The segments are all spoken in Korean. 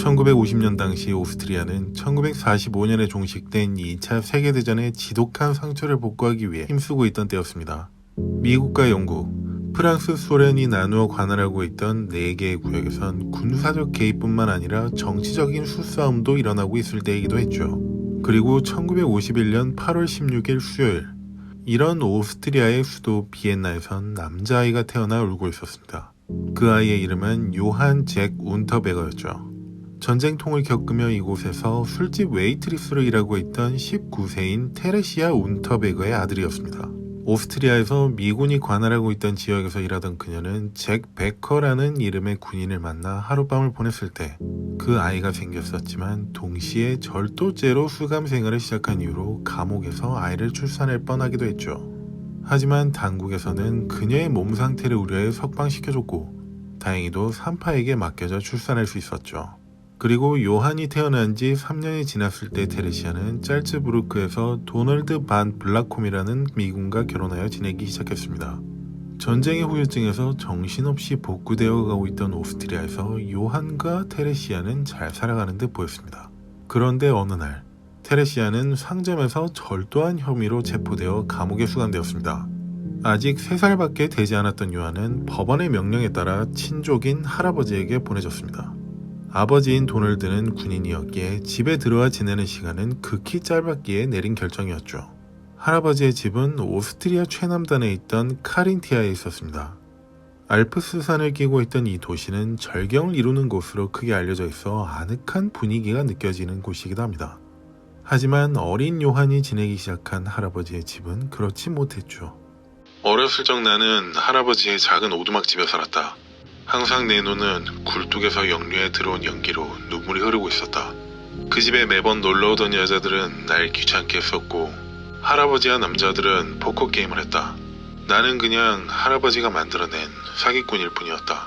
1950년 당시 오스트리아는 1945년에 종식된 2차 세계대전의 지독한 상처를 복구하기 위해 힘쓰고 있던 때였습니다. 미국과 영국, 프랑스, 소련이 나누어 관할하고 있던 4개의 구역에선 군사적 개입뿐만 아니라 정치적인 수싸움도 일어나고 있을 때이기도 했죠. 그리고 1951년 8월 16일 수요일, 이런 오스트리아의 수도 비엔나에선 남자아이가 태어나 울고 있었습니다. 그 아이의 이름은 요한 잭 운터베거였죠. 전쟁통을 겪으며 이곳에서 술집 웨이트리스로 일하고 있던 19세인 테레시아 운터베거의 아들이었습니다. 오스트리아에서 미군이 관할하고 있던 지역에서 일하던 그녀는 잭 베커라는 이름의 군인을 만나 하룻밤을 보냈을 때 그 아이가 생겼었지만 동시에 절도죄로 수감 생활을 시작한 이후로 감옥에서 아이를 출산할 뻔하기도 했죠. 하지만 당국에서는 그녀의 몸 상태를 우려해 석방시켜줬고 다행히도 산파에게 맡겨져 출산할 수 있었죠. 그리고 요한이 태어난 지 3년이 지났을 때 테레시아는 짤츠부르크에서 도널드 반 블라콤이라는 미군과 결혼하여 지내기 시작했습니다. 전쟁의 후유증에서 정신없이 복구되어 가고 있던 오스트리아에서 요한과 테레시아는 잘 살아가는 듯 보였습니다. 그런데 어느 날 테레시아는 상점에서 절도한 혐의로 체포되어 감옥에 수감되었습니다. 아직 3살밖에 되지 않았던 요한은 법원의 명령에 따라 친족인 할아버지에게 보내졌습니다. 아버지인 도널드는 군인이었기에 집에 들어와 지내는 시간은 극히 짧았기에 내린 결정이었죠. 할아버지의 집은 오스트리아 최남단에 있던 카린티아에 있었습니다. 알프스산을 끼고 있던 이 도시는 절경을 이루는 곳으로 크게 알려져 있어 아늑한 분위기가 느껴지는 곳이기도 합니다. 하지만 어린 요한이 지내기 시작한 할아버지의 집은 그렇지 못했죠. 어렸을 적 나는 할아버지의 작은 오두막집에 살았다. 항상 내 눈은 굴뚝에서 역류해 들어온 연기로 눈물이 흐르고 있었다. 그 집에 매번 놀러오던 여자들은 날 귀찮게 했었고 할아버지와 남자들은 포커 게임을 했다. 나는 그냥 할아버지가 만들어낸 사기꾼일 뿐이었다.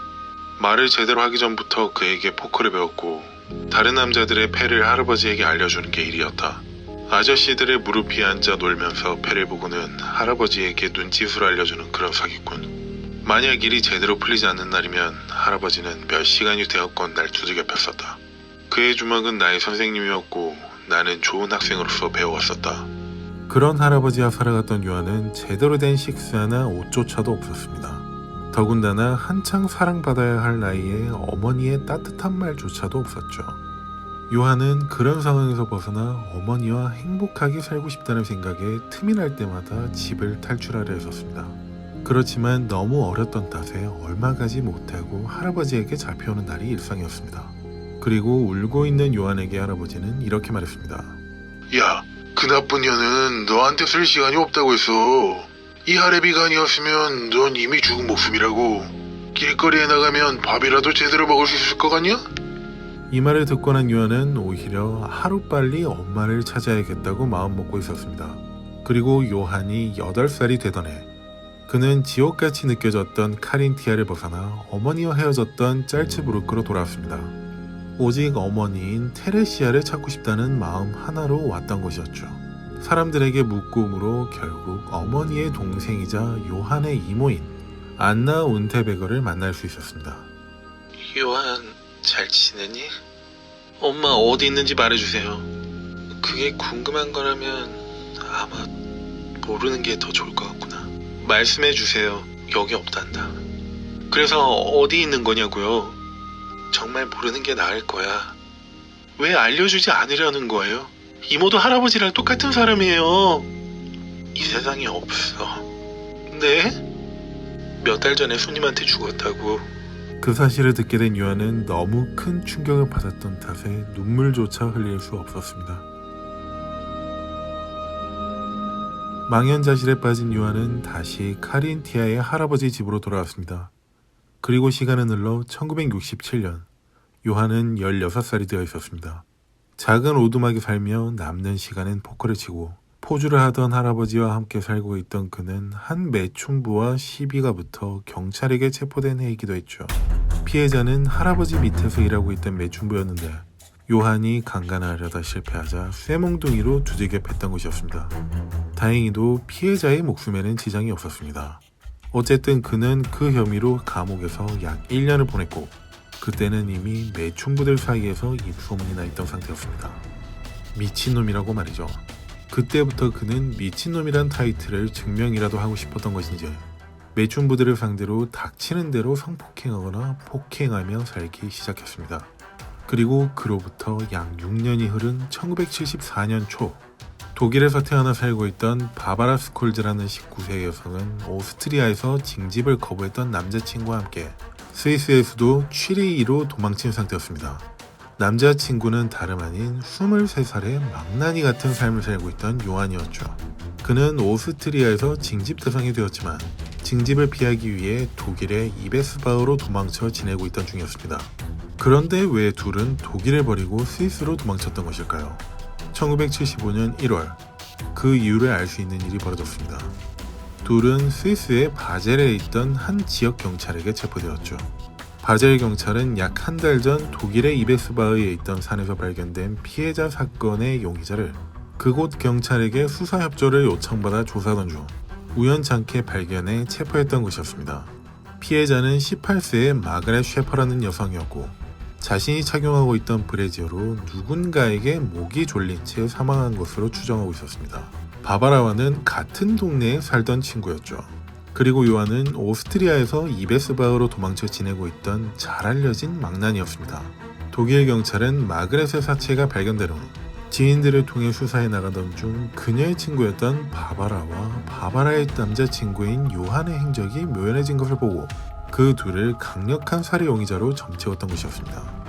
말을 제대로 하기 전부터 그에게 포커를 배웠고 다른 남자들의 패를 할아버지에게 알려주는 게 일이었다. 아저씨들의 무릎 위에 앉아 놀면서 패를 보고는 할아버지에게 눈짓을 알려주는 그런 사기꾼. 만약 일이 제대로 풀리지 않는 날이면 할아버지는 몇 시간이 되었건 날 두들겨 팼었다. 그의 주먹은 나의 선생님이었고 나는 좋은 학생으로서 배워왔었다. 그런 할아버지와 살아갔던 요한은 제대로 된 식사나 옷조차도 없었습니다. 더군다나 한창 사랑받아야 할 나이에 어머니의 따뜻한 말조차도 없었죠. 요한은 그런 상황에서 벗어나 어머니와 행복하게 살고 싶다는 생각에 틈이 날 때마다 집을 탈출하려 했었습니다. 그렇지만 너무 어렸던 탓에 얼마 가지 못하고 할아버지에게 잡혀오는 날이 일상이었습니다. 그리고 울고 있는 요한에게 할아버지는 이렇게 말했습니다. 야, 그 나쁜 년은 너한테 쓸 시간이 없다고 했어. 이 할애비가 아니었으면 넌 이미 죽은 목숨이라고. 길거리에 나가면 밥이라도 제대로 먹을 수 있을 것 같냐? 이 말을 듣고 난 요한은 오히려 하루빨리 엄마를 찾아야겠다고 마음먹고 있었습니다. 그리고 요한이 8살이 되던 해 그는 지옥같이 느껴졌던 카린티아를 벗어나 어머니와 헤어졌던 짤츠부르크로 돌아왔습니다. 오직 어머니인 테레시아를 찾고 싶다는 마음 하나로 왔던 것이었죠. 사람들에게 묻고물어 결국 어머니의 동생이자 요한의 이모인 안나 운테베거를 만날 수 있었습니다. 요한, 잘 지내니? 엄마 어디 있는지 말해주세요. 그게 궁금한 거라면 아마 모르는 게 더 좋을 것 같구나. 말씀해주세요. 여기 없단다. 그래서 어디 있는 거냐고요? 정말 모르는 게 나을 거야. 왜 알려주지 않으려는 거예요? 이모도 할아버지랑 똑같은 사람이에요. 이 세상에 없어. 네? 몇 달 전에 손님한테 죽었다고. 그 사실을 듣게 된 요한은 너무 큰 충격을 받았던 탓에 눈물조차 흘릴 수 없었습니다. 망연자실에 빠진 요한은 다시 카린티아의 할아버지 집으로 돌아왔습니다. 그리고 시간은 흘러 1967년, 요한은 16살이 되어 있었습니다. 작은 오두막에 살며 남는 시간엔 포커를 치고 포주를 하던 할아버지와 함께 살고 있던 그는 한 매춘부와 시비가 붙어 경찰에게 체포된 해이기도 했죠. 피해자는 할아버지 밑에서 일하고 있던 매춘부였는데 요한이 강간하려다 실패하자 쇠몽둥이로 두들겨 팼던 것이었습니다. 다행히도 피해자의 목숨에는 지장이 없었습니다. 어쨌든 그는 그 혐의로 감옥에서 약 1년을 보냈고 그때는 이미 매춘부들 사이에서 입소문이 나 있던 상태였습니다. 미친놈이라고 말이죠. 그때부터 그는 미친놈이란 타이틀을 증명이라도 하고 싶었던 것인지 매춘부들을 상대로 닥치는 대로 성폭행하거나 폭행하며 살기 시작했습니다. 그리고 그로부터 약 6년이 흐른 1974년 초 독일에서 태어나 살고 있던 바바라 스콜즈라는 19세 여성은 오스트리아에서 징집을 거부했던 남자친구와 함께 스위스의 수도 취리히로 도망친 상태였습니다. 남자친구는 다름 아닌 23살의 망나니 같은 삶을 살고 있던 요한이었죠. 그는 오스트리아에서 징집 대상이 되었지만 징집을 피하기 위해 독일의 이베스바흐로 도망쳐 지내고 있던 중이었습니다. 그런데 왜 둘은 독일을 버리고 스위스로 도망쳤던 것일까요? 1975년 1월 그 이유를 알 수 있는 일이 벌어졌습니다. 둘은 스위스의 바젤에 있던 한 지역 경찰에게 체포되었죠. 바젤 경찰은 약 한 달 전 독일의 이베스바흐에 있던 산에서 발견된 피해자 사건의 용의자를 그곳 경찰에게 수사 협조를 요청받아 조사하던 중 우연찮게 발견해 체포했던 것이었습니다. 피해자는 18세의 마그렛 셰퍼라는 여성이었고 자신이 착용하고 있던 브래지어로 누군가에게 목이 졸린 채 사망한 것으로 추정하고 있었습니다. 바바라와는 같은 동네에 살던 친구였죠. 그리고 요한은 오스트리아에서 이베스바흐로 도망쳐 지내고 있던 잘 알려진 망난이었습니다. 독일 경찰은 마그렛의 사체가 발견된 후 지인들을 통해 수사해 나가던 중 그녀의 친구였던 바바라와 바바라의 남자친구인 요한의 행적이 묘연해진 것을 보고 그 둘을 강력한 살해 용의자로 점치웠던 것이었습니다.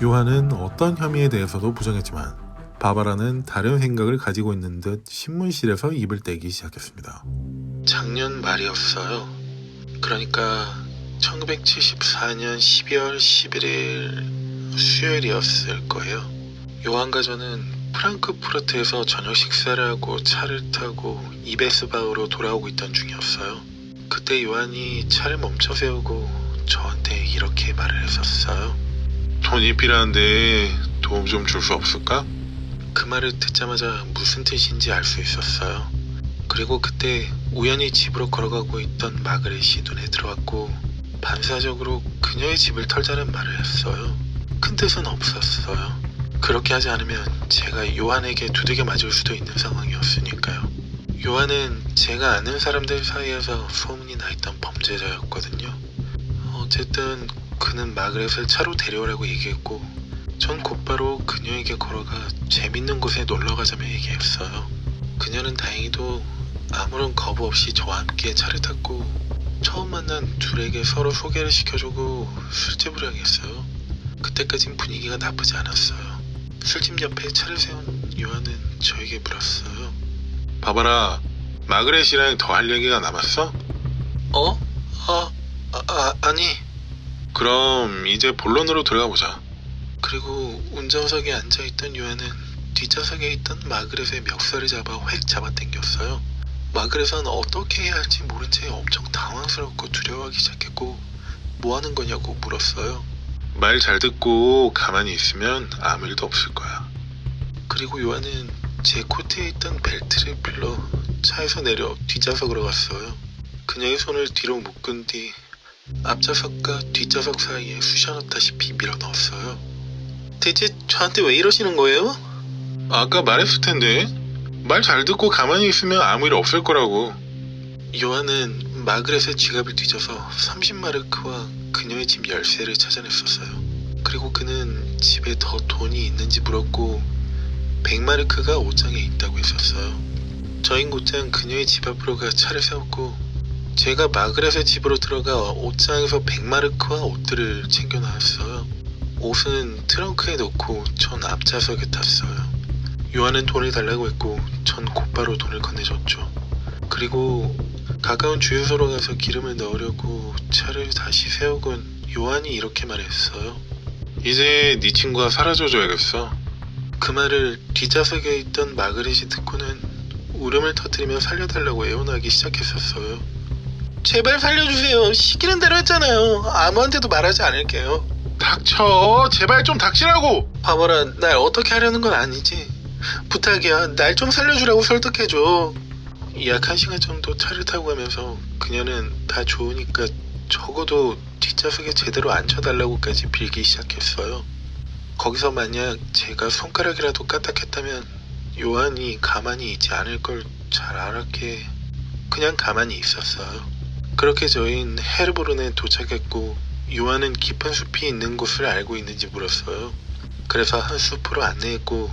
요한은 어떤 혐의에 대해서도 부정했지만 바바라는 다른 생각을 가지고 있는 듯 신문실에서 입을 떼기 시작했습니다. 작년 말이었어요. 그러니까 1974년 12월 11일 수요일이었을 거예요. 요한과 저는 프랑크푸르트에서 저녁 식사를 하고 차를 타고 이베스바흐로 돌아오고 있던 중이었어요. 그때 요한이 차를 멈춰 세우고 저한테 이렇게 말을 했었어요. 돈이 필요한데 도움 좀 줄 수 없을까? 그 말을 듣자마자 무슨 뜻인지 알 수 있었어요. 그리고 그때 우연히 집으로 걸어가고 있던 마그렛이 눈에 들어왔고 반사적으로 그녀의 집을 털자는 말을 했어요. 큰 뜻은 없었어요. 그렇게 하지 않으면 제가 요한에게 두들겨 맞을 수도 있는 상황이었으니까요. 요한은 제가 아는 사람들 사이에서 소문이 나 있던 범죄자였거든요. 어쨌든 그는 마그렛을 차로 데려오라고 얘기했고 전 곧바로 그녀에게 걸어가 재밌는 곳에 놀러가자며 얘기했어요. 그녀는 다행히도 아무런 거부 없이 저와 함께 차를 탔고 처음 만난 둘에게 서로 소개를 시켜주고 술집을 향했어요. 그때까진 분위기가 나쁘지 않았어요. 술집 옆에 차를 세운 요한은 저에게 물었어요. 바바라, 마그렛이랑 더 할 얘기가 남았어? 아니. 그럼 이제 본론으로 들어가 보자. 그리고 운전석에 앉아있던 요한은 뒷좌석에 있던 마그렛의 멱살을 잡아 획 잡아당겼어요. 마그렛은 어떻게 해야 할지 모른 채 엄청 당황스럽고 두려워하기 시작했고 뭐 하는 거냐고 물었어요. 말 잘 듣고 가만히 있으면 아무 일도 없을 거야. 그리고 요한은 제 코트에 있던 벨트를 풀러 차에서 내려 뒷좌석으로 갔어요. 그녀의 손을 뒤로 묶은 뒤 앞좌석과 뒷좌석 사이에 쑤셔넣다시피 밀어넣었어요. 대체 저한테 왜 이러시는 거예요? 아까 말했을 텐데 말 잘 듣고 가만히 있으면 아무 일 없을 거라고. 요한은 마그렛의 지갑을 뒤져서 30마르크와 그녀의 집 열쇠를 찾아냈었어요. 그리고 그는 집에 더 돈이 있는지 물었고 100마르크가 옷장에 있다고 했었어요. 저희 곧장 그녀의 집 앞으로 가 차를 세웠고 제가 마그렛의 집으로 들어가 옷장에서 100마르크와 옷들을 챙겨 나왔어요. 옷은 트렁크에 넣고 전 앞좌석에 탔어요. 요한은 돈을 달라고 했고 전 곧바로 돈을 건네줬죠. 그리고 가까운 주유소로 가서 기름을 넣으려고 차를 다시 세우곤 요한이 이렇게 말했어요. 이제 네 친구가 사라져줘야겠어. 그 말을 뒷좌석에 있던 마그렛이 듣고는 울음을 터뜨리며 살려달라고 애원하기 시작했었어요. 제발 살려주세요. 시키는 대로 했잖아요. 아무한테도 말하지 않을게요. 닥쳐. 제발 좀 닥치라고. 바보라, 날 어떻게 하려는 건 아니지. 부탁이야. 날 좀 살려주라고 설득해줘. 약 1시간 정도 차를 타고 가면서 그녀는 다 좋으니까 적어도 뒷좌석에 제대로 앉혀달라고까지 빌기 시작했어요. 거기서 만약 제가 손가락이라도 까딱했다면 요한이 가만히 있지 않을 걸 잘 알았기에 그냥 가만히 있었어요. 그렇게 저희는 헤르브론에 도착했고 요한은 깊은 숲이 있는 곳을 알고 있는지 물었어요. 그래서 한 숲으로 안내했고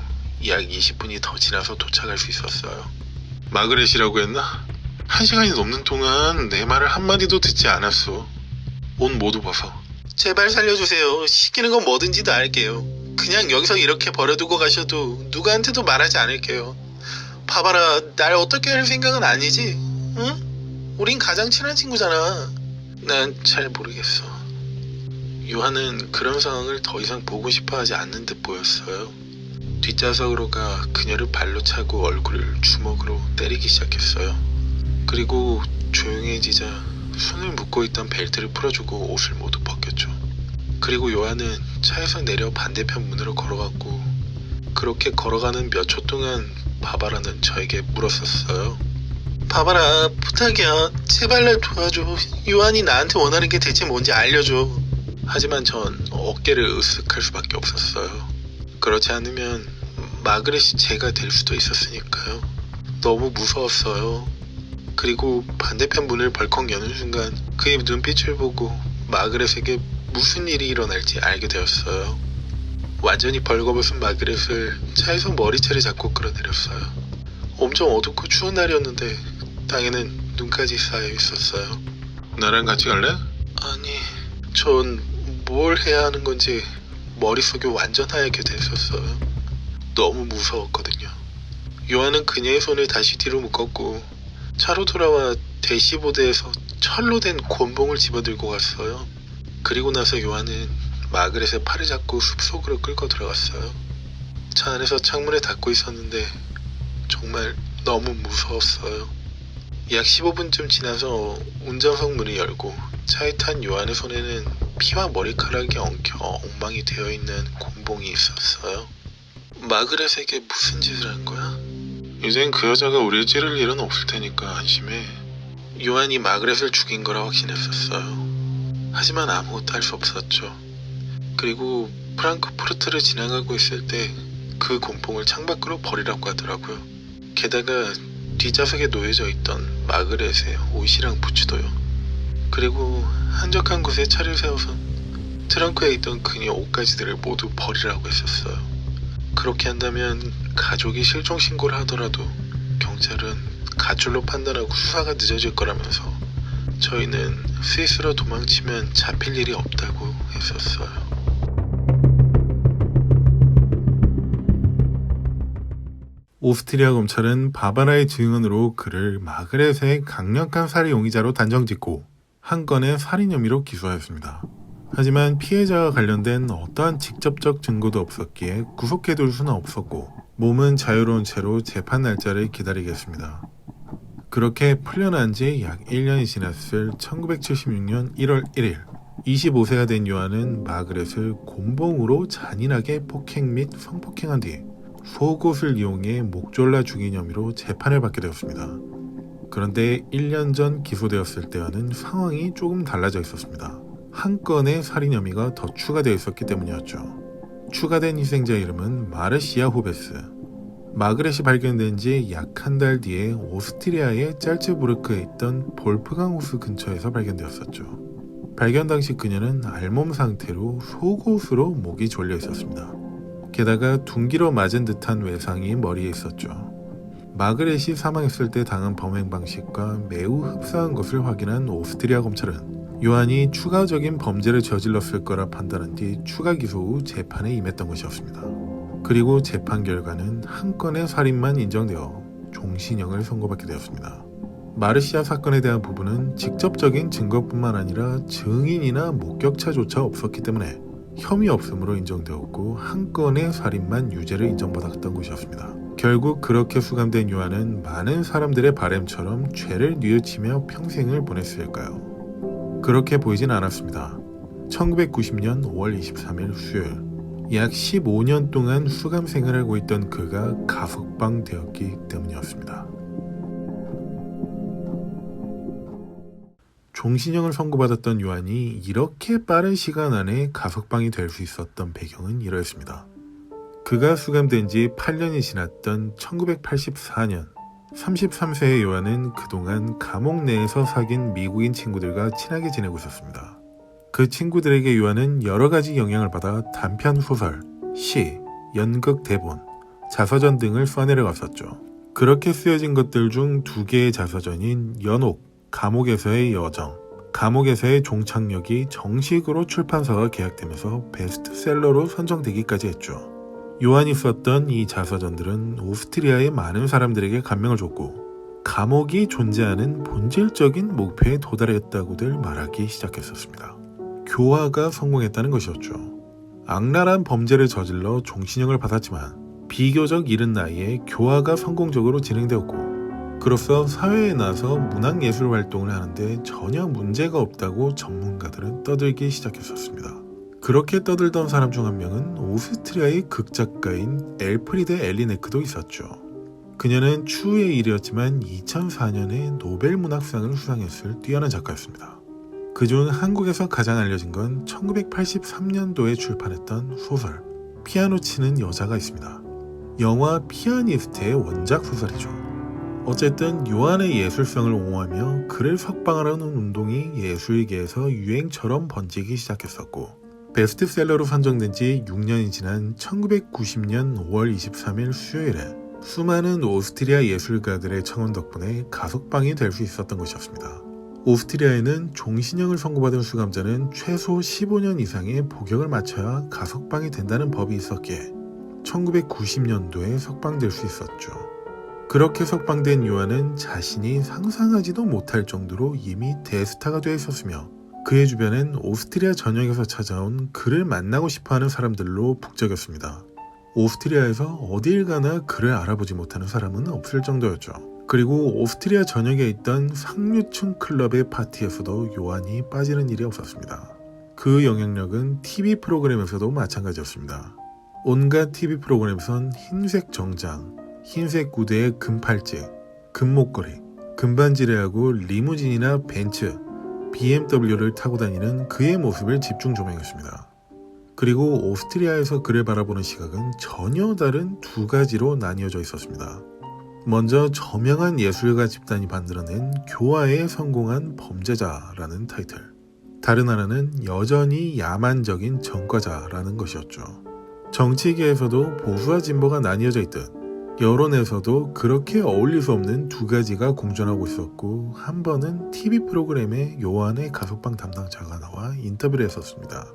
약 20분이 더 지나서 도착할 수 있었어요. 마그렛이라고 했나? 1시간이 넘는 동안 내 말을 한마디도 듣지 않았어. 옷 모두 벗어. 제발 살려주세요. 시키는 건 뭐든지 다 할게요. 그냥 여기서 이렇게 버려두고 가셔도 누구한테도 말하지 않을게요. 봐봐라, 날 어떻게 할 생각은 아니지? 응? 우린 가장 친한 친구잖아. 난 잘 모르겠어. 요한은 그런 상황을 더 이상 보고 싶어 하지 않는 듯 보였어요. 뒷좌석으로 가 그녀를 발로 차고 얼굴을 주먹으로 때리기 시작했어요. 그리고 조용해지자 손을 묶고 있던 벨트를 풀어주고 옷을 모두 벗겼죠. 그리고 요한은 차에서 내려 반대편 문으로 걸어갔고 그렇게 걸어가는 몇 초 동안 바바라는 저에게 물었었어요. 바바라, 부탁이야. 제발 날 도와줘. 요한이 나한테 원하는 게 대체 뭔지 알려줘. 하지만 전 어깨를 으쓱할 수밖에 없었어요. 그렇지 않으면 마그렛이 제가 될 수도 있었으니까요. 너무 무서웠어요. 그리고 반대편 문을 벌컥 여는 순간 그의 눈빛을 보고 마그렛에게 무슨 일이 일어날지 알게 되었어요. 완전히 벌거벗은 마그렛을 차에서 머리채를 잡고 끌어내렸어요. 엄청 어둡고 추운 날이었는데 땅에는 눈까지 쌓여 있었어요. 나랑 같이 갈래? 아니, 전 뭘 해야 하는 건지 머릿속이 완전 하얗게 됐었어요. 너무 무서웠거든요. 요한은 그녀의 손을 다시 뒤로 묶었고 차로 돌아와 대시보드에서 철로 된 곤봉을 집어들고 갔어요. 그리고 나서 요한은 마그렛의 팔을 잡고 숲속으로 끌고 들어갔어요. 차 안에서 창문을 닫고 있었는데 정말 너무 무서웠어요. 약 15분쯤 지나서 운전석 문을 열고 차에 탄 요한의 손에는 피와 머리카락이 엉켜 엉망이 되어 있는 곤봉이 있었어요. 마그렛에게 무슨 짓을 한 거야? 이젠 그 여자가 우리를 찌를 일은 없을 테니까 안심해. 요한이 마그렛을 죽인 거라 확신했었어요. 하지만 아무것도 할 수 없었죠. 그리고 프랑크푸르트를 지나가고 있을 때 그 곤봉을 창밖으로 버리라고 하더라고요. 게다가 뒷좌석에 놓여져 있던 마그렛의 옷이랑 부츠도요. 그리고 한적한 곳에 차를 세워서 트렁크에 있던 그녀 옷가지들을 모두 버리라고 했었어요. 그렇게 한다면 가족이 실종 신고를 하더라도 경찰은 가출로 판단하고 수사가 늦어질 거라면서 저희는 스위스로 도망치면 잡힐 일이 없다고 했었어요. 오스트리아 검찰은 바바라의 증언으로 그를 마그렛의 강력한 살해 용의자로 단정짓고 한 건의 살인 혐의로 기소하였습니다. 하지만 피해자와 관련된 어떠한 직접적 증거도 없었기에 구속해둘 수는 없었고 몸은 자유로운 채로 재판 날짜를 기다리겠습니다. 그렇게 풀려난 지 약 1년이 지났을 1976년 1월 1일 25세가 된 요한은 마그렛을 곤봉으로 잔인하게 폭행 및 성폭행한 뒤 속옷을 이용해 목졸라 죽인 혐의로 재판을 받게 되었습니다. 그런데 1년 전 기소되었을 때와는 상황이 조금 달라져 있었습니다. 한 건의 살인 혐의가 더 추가되어 있었기 때문이었죠. 추가된 희생자 이름은 마르시아 호베스. 마그렛이 발견된 지 약 한 달 뒤에 오스트리아의 짤츠부르크에 있던 볼프강호스 근처에서 발견되었었죠. 발견 당시 그녀는 알몸 상태로 속옷으로 목이 졸려 있었습니다. 게다가 둔기로 맞은 듯한 외상이 머리에 있었죠. 마그렛이 사망했을 때 당한 범행 방식과 매우 흡사한 것을 확인한 오스트리아 검찰은 요한이 추가적인 범죄를 저질렀을 거라 판단한 뒤 추가 기소 후 재판에 임했던 것이었습니다. 그리고 재판 결과는 한 건의 살인만 인정되어 종신형을 선고받게 되었습니다. 마르시아 사건에 대한 부분은 직접적인 증거뿐만 아니라 증인이나 목격차조차 없었기 때문에 혐의 없음으로 인정되었고 한 건의 살인만 유죄를 인정받았던 것이었습니다. 결국 그렇게 수감된 요한은 많은 사람들의 바램처럼 죄를 뉘우치며 평생을 보냈을까요? 그렇게 보이진 않았습니다. 1990년 5월 23일 수요일 약 15년 동안 수감 생활을 하고 있던 그가 가석방되었기 때문이었습니다. 종신형을 선고받았던 요한이 이렇게 빠른 시간 안에 가석방이 될 수 있었던 배경은 이러했습니다. 그가 수감된 지 8년이 지났던 1984년 33세의 요한은 그동안 감옥 내에서 사귄 미국인 친구들과 친하게 지내고 있었습니다. 그 친구들에게 요한은 여러 가지 영향을 받아 단편 소설, 시, 연극 대본, 자서전 등을 써내려갔었죠. 그렇게 쓰여진 것들 중 2개의 자서전인 연옥, 감옥에서의 여정, 감옥에서의 종착역이 정식으로 출판사와 계약되면서 베스트셀러로 선정되기까지 했죠. 요한이 썼던 이 자서전들은 오스트리아의 많은 사람들에게 감명을 줬고 감옥이 존재하는 본질적인 목표에 도달했다고들 말하기 시작했었습니다. 교화가 성공했다는 것이었죠. 악랄한 범죄를 저질러 종신형을 받았지만 비교적 이른 나이에 교화가 성공적으로 진행되었고 그로써 사회에 나서 문학예술 활동을 하는데 전혀 문제가 없다고 전문가들은 떠들기 시작했었습니다. 그렇게 떠들던 사람 중 한 명은 오스트리아의 극작가인 엘프리드 엘리네크도 있었죠. 그녀는 추후의 일이었지만 2004년에 노벨문학상을 수상했을 뛰어난 작가였습니다. 그중 한국에서 가장 알려진 건 1983년도에 출판했던 소설 피아노 치는 여자가 있습니다. 영화 피아니스트의 원작 소설이죠. 어쨌든 요한의 예술성을 옹호하며 그를 석방하려는 운동이 예술계에서 유행처럼 번지기 시작했었고 베스트셀러로 선정된 지 6년이 지난 1990년 5월 23일 수요일에 수많은 오스트리아 예술가들의 청원 덕분에 가석방이 될 수 있었던 것이었습니다. 오스트리아에는 종신형을 선고받은 수감자는 최소 15년 이상의 복역을 마쳐야 가석방이 된다는 법이 있었기에 1990년도에 석방될 수 있었죠. 그렇게 석방된 요한은 자신이 상상하지도 못할 정도로 이미 대스타가 되어 있었으며 그의 주변엔 오스트리아 전역에서 찾아온 그를 만나고 싶어하는 사람들로 북적였습니다. 오스트리아에서 어딜 가나 그를 알아보지 못하는 사람은 없을 정도였죠. 그리고 오스트리아 전역에 있던 상류층 클럽의 파티에서도 요한이 빠지는 일이 없었습니다. 그 영향력은 TV 프로그램에서도 마찬가지였습니다. 온갖 TV 프로그램에선 흰색 정장, 흰색 구두에 금팔찌, 금목걸이, 금반지를 하고 리무진이나 벤츠, BMW를 타고 다니는 그의 모습을 집중 조명했습니다. 그리고 오스트리아에서 그를 바라보는 시각은 전혀 다른 2가지로 나뉘어져 있었습니다. 먼저 저명한 예술가 집단이 만들어낸 교화에 성공한 범죄자라는 타이틀, 다른 하나는 여전히 야만적인 전과자라는 것이었죠. 정치계에서도 보수와 진보가 나뉘어져 있듯 여론에서도 그렇게 어울릴 수 없는 2가지가 공존하고 있었고 한 번은 TV 프로그램에 요한의 가석방 담당자가 나와 인터뷰를 했었습니다.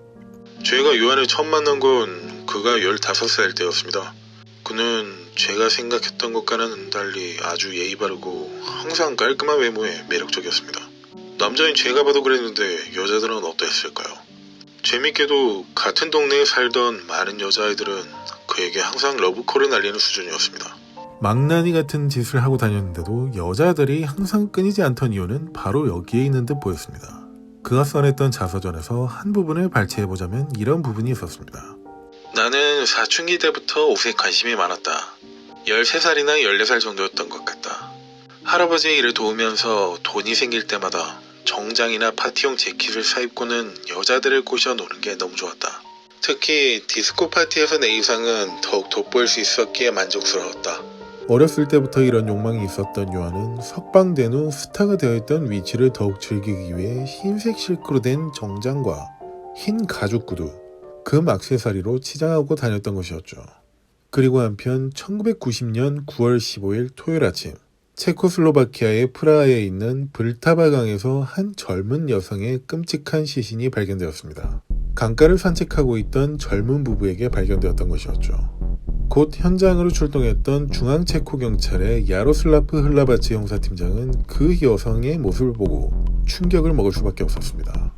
제가 요한을 처음 만난 건 그가 15살 때였습니다. 그는 제가 생각했던 것과는 달리 아주 예의 바르고 항상 깔끔한 외모에 매력적이었습니다. 남자인 제가 봐도 그랬는데 여자들은 어땠을까요? 재밌게도 같은 동네에 살던 많은 여자아이들은 그에게 항상 러브콜을 날리는 수준이었습니다. 망나니 같은 짓을 하고 다녔는데도 여자들이 항상 끊이지 않던 이유는 바로 여기에 있는 듯 보였습니다. 그가 써냈던 자서전에서 한 부분을 발췌해보자면 이런 부분이 있었습니다. 나는 사춘기 때부터 옷에 관심이 많았다. 13살이나 14살 정도였던 것 같다. 할아버지의 일을 도우면서 돈이 생길 때마다 정장이나 파티용 재킷을 사입고는 여자들을 꼬셔 노는 게 너무 좋았다. 특히 디스코 파티에서 내 의상은 더욱 돋보일 수 있었기에 만족스러웠다. 어렸을 때부터 이런 욕망이 있었던 요한은 석방된 후 스타가 되어있던 위치를 더욱 즐기기 위해 흰색 실크로 된 정장과 흰 가죽 구두, 금 액세서리로 치장하고 다녔던 것이었죠. 그리고 한편 1990년 9월 15일 토요일 아침 체코슬로바키아의 프라하에 있는 블타바강에서 한 젊은 여성의 끔찍한 시신이 발견되었습니다. 강가를 산책하고 있던 젊은 부부에게 발견되었던 것이었죠. 곧 현장으로 출동했던 중앙체코 경찰의 야로슬라프 흘라바츠 형사팀장은 그 여성의 모습을 보고 충격을 먹을 수밖에 없었습니다.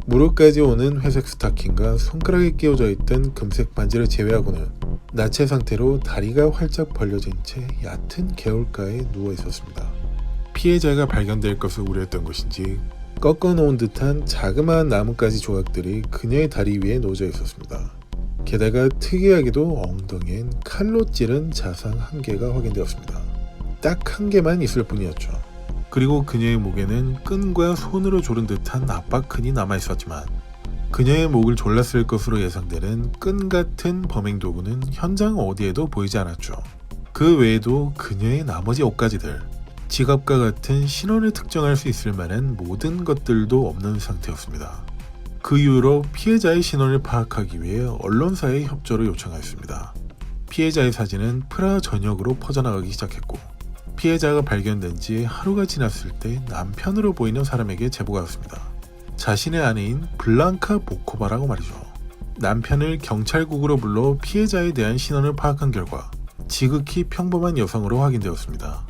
무릎까지 오는 회색 스타킹과 손가락에 끼워져 있던 금색 반지를 제외하고는 나체 상태로 다리가 활짝 벌려진 채 얕은 개울가에 누워 있었습니다. 피해자가 발견될 것을 우려했던 것인지 꺾어놓은 듯한 자그마한 나뭇가지 조각들이 그녀의 다리 위에 놓여져 있었습니다. 게다가 특이하게도 엉덩이엔 칼로 찌른 자상 1개가 확인되었습니다. 딱 1개만 있을 뿐이었죠. 그리고 그녀의 목에는 끈과 손으로 조른 듯한 압박끈이 남아있었지만 그녀의 목을 졸랐을 것으로 예상되는 끈 같은 범행 도구는 현장 어디에도 보이지 않았죠. 그 외에도 그녀의 나머지 옷가지들, 지갑과 같은 신원을 특정할 수 있을 만한 모든 것들도 없는 상태였습니다. 그 이후로 피해자의 신원을 파악하기 위해 언론사의 협조를 요청하였습니다. 피해자의 사진은 프라하 전역으로 퍼져나가기 시작했고 피해자가 발견된 지 하루가 지났을 때 남편으로 보이는 사람에게 제보가 왔습니다. 자신의 아내인 블랑카 보코바라고 말이죠. 남편을 경찰국으로 불러 피해자에 대한 신원을 파악한 결과 지극히 평범한 여성으로 확인되었습니다.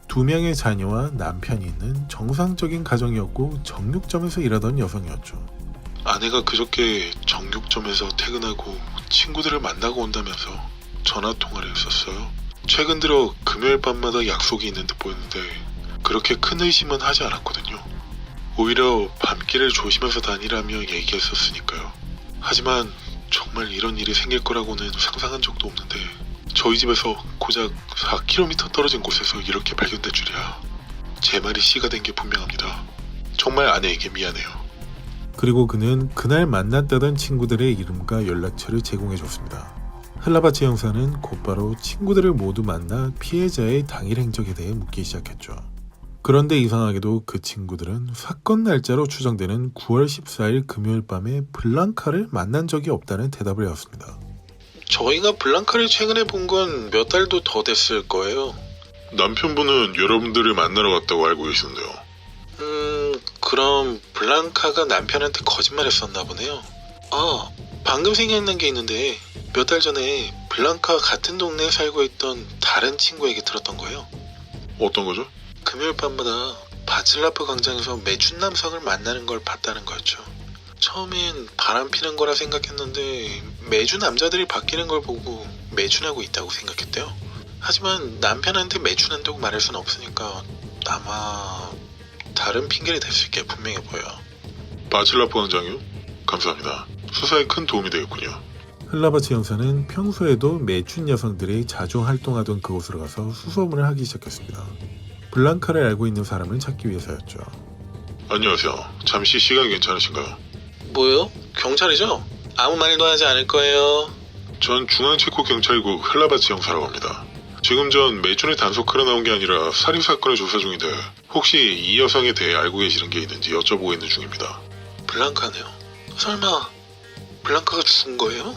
2명의 자녀와 남편이 있는 정상적인 가정이었고 정육점에서 일하던 여성이었죠. 아내가 그저께 정육점에서 퇴근하고 친구들을 만나고 온다면서 전화통화를 했었어요. 최근 들어 금요일 밤마다 약속이 있는 듯 보였는데 그렇게 큰 의심은 하지 않았거든요. 오히려 밤길을 조심해서 다니라며 얘기했었으니까요. 하지만 정말 이런 일이 생길 거라고는 상상한 적도 없는데 저희 집에서 고작 4km 떨어진 곳에서 이렇게 발견될 줄이야. 제 말이 씨가 된 게 분명합니다. 정말 아내에게 미안해요. 그리고 그는 그날 만났다던 친구들의 이름과 연락처를 제공해줬습니다. 흘라바치 형사는 곧바로 친구들을 모두 만나 피해자의 당일 행적에 대해 묻기 시작했죠. 그런데 이상하게도 그 친구들은 사건 날짜로 추정되는 9월 14일 금요일 밤에 블랑카를 만난 적이 없다는 대답을 해왔습니다. 저희가 블랑카를 최근에 본 건 몇 달도 더 됐을 거예요. 남편분은 여러분들을 만나러 갔다고 알고 계시는데요. 그럼 블랑카가 남편한테 거짓말했었나 보네요. 아, 방금 생각난 게 있는데 몇 달 전에 블랑카가 같은 동네에 살고 있던 다른 친구에게 들었던 거예요. 어떤 거죠? 금요일 밤마다 바칠라프 광장에서 매춘 남성을 만나는 걸 봤다는 거였죠. 처음엔 바람 피는 거라 생각했는데 매주 남자들이 바뀌는 걸 보고 매춘하고 있다고 생각했대요. 하지만 남편한테 매춘한다고 말할 수는 없으니까 아마 다른 핑계를 댈 수 있게 분명해 보여요. 바칠라프 원장이요? 감사합니다. 수사에 큰 도움이 되겠군요. 흘라바치 형사는 평소에도 매춘 여성들이 자주 활동하던 그곳으로 가서 수소문을 하기 시작했습니다. 블랑카를 알고 있는 사람을 찾기 위해서였죠. 안녕하세요. 잠시 시간 괜찮으신가요? 뭐요? 경찰이죠? 아무 말도 하지 않을 거예요. 전 중앙체코 경찰국 흘라바치 형사라고 합니다. 지금 전 매춘을 단속하러 나온 게 아니라 살인사건을 조사 중인데 혹시 이 여성에 대해 알고 계시는 게 있는지 여쭤보고 있는 중입니다. 블랑카네요. 설마 블랑카가 죽은 거예요?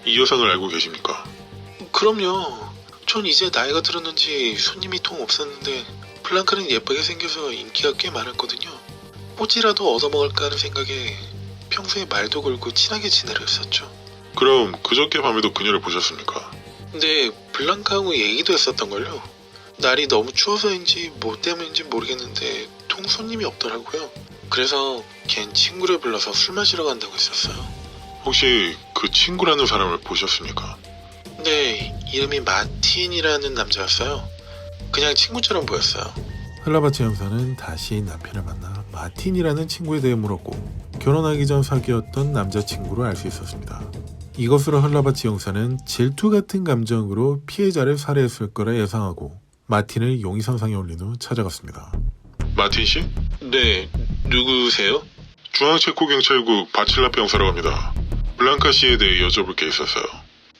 이 여성을 알고 계십니까? 그럼요. 전 이제 나이가 들었는지 손님이 통 없었는데 블랑카는 예쁘게 생겨서 인기가 꽤 많았거든요. 꽃이라도 얻어먹을까 하는 생각에 평소에 말도 걸고 친하게 지내려 했었죠. 그럼 그저께 밤에도 그녀를 보셨습니까? 근데 블랑카하고 얘기도 했었던걸요. 날이 너무 추워서인지 뭐 때문인지 모르겠는데 통 손님이 없더라고요. 그래서 걘 친구를 불러서 술 마시러 간다고 했었어요. 혹시 그 친구라는 사람을 보셨습니까? 네, 이름이 마틴이라는 남자였어요. 그냥 친구처럼 보였어요. 흘라바치 형사는 다시 남편을 만나 마틴이라는 친구에 대해 물었고 결혼하기 전 사귀었던 남자친구로 알 수 있었습니다. 이것으로 흘라바치 형사는 질투 같은 감정으로 피해자를 살해했을 거라 예상하고 마틴을 용의선상에 올린 후 찾아갔습니다. 마틴 씨? 네, 누구세요? 중앙체코 경찰국 바칠라프 형사라고 합니다. 블랑카 씨에 대해 여쭤볼 게 있었어요.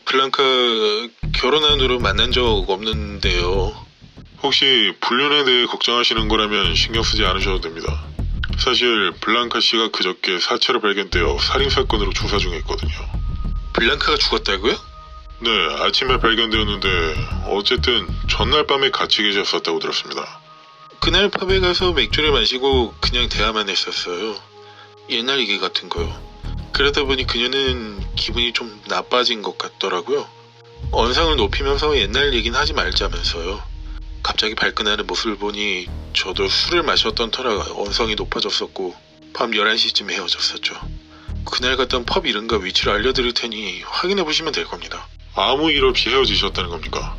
블랑카 결혼한 후로 만난 적 없는데요. 혹시 불륜에 대해 걱정하시는 거라면 신경 쓰지 않으셔도 됩니다. 사실 블랑카 씨가 그저께 사체로 발견되어 살인사건으로 조사 중에 있거든요. 블랑카가 죽었다고요? 네, 아침에 발견되었는데 어쨌든 전날 밤에 같이 계셨었다고 들었습니다. 그날 펍에 가서 맥주를 마시고 그냥 대화만 했었어요. 옛날 얘기 같은 거요. 그러다 보니 그녀는 기분이 좀 나빠진 것 같더라고요. 언성을 높이면서 옛날 얘기는 하지 말자면서요. 갑자기 발끈하는 모습을 보니 저도 술을 마셨던 터라 언성이 높아졌었고 밤 11시쯤 헤어졌었죠. 그날 갔던 펍 이름과 위치를 알려드릴 테니 확인해보시면 될 겁니다. 아무 일 없이 헤어지셨다는 겁니까?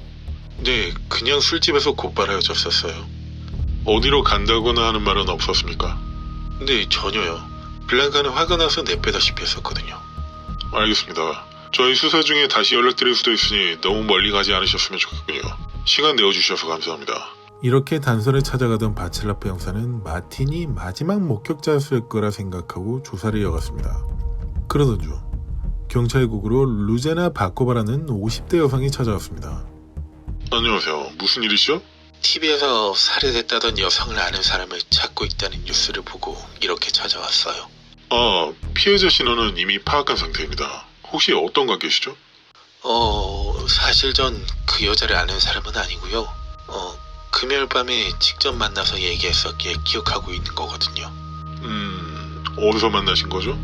네, 그냥 술집에서 곧바로 헤어졌었어요. 어디로 간다거나 하는 말은 없었습니까? 네, 전혀요. 블랑카는 화가 나서 내빼다시피 했었거든요. 알겠습니다. 저희 수사 중에 다시 연락드릴 수도 있으니 너무 멀리 가지 않으셨으면 좋겠군요. 시간 내어주셔서 감사합니다. 이렇게 단서를 찾아가던 바첼라프 형사는 마틴이 마지막 목격자였을 거라 생각하고 조사를 이어갔습니다. 그러던 중 경찰국으로 루제나 바코바라는 50대 여성이 찾아왔습니다. 안녕하세요. 무슨 일이시죠? TV에서 살해됐다던 여성을 아는 사람을 찾고 있다는 뉴스를 보고 이렇게 찾아왔어요. 아, 피해자 신원은 이미 파악한 상태입니다. 혹시 어떤 관계시죠? 사실 전 그 여자를 아는 사람은 아니고요. 금요일 밤에 직접 만나서 얘기했었기에 기억하고 있는 거거든요. 어디서 만나신 거죠?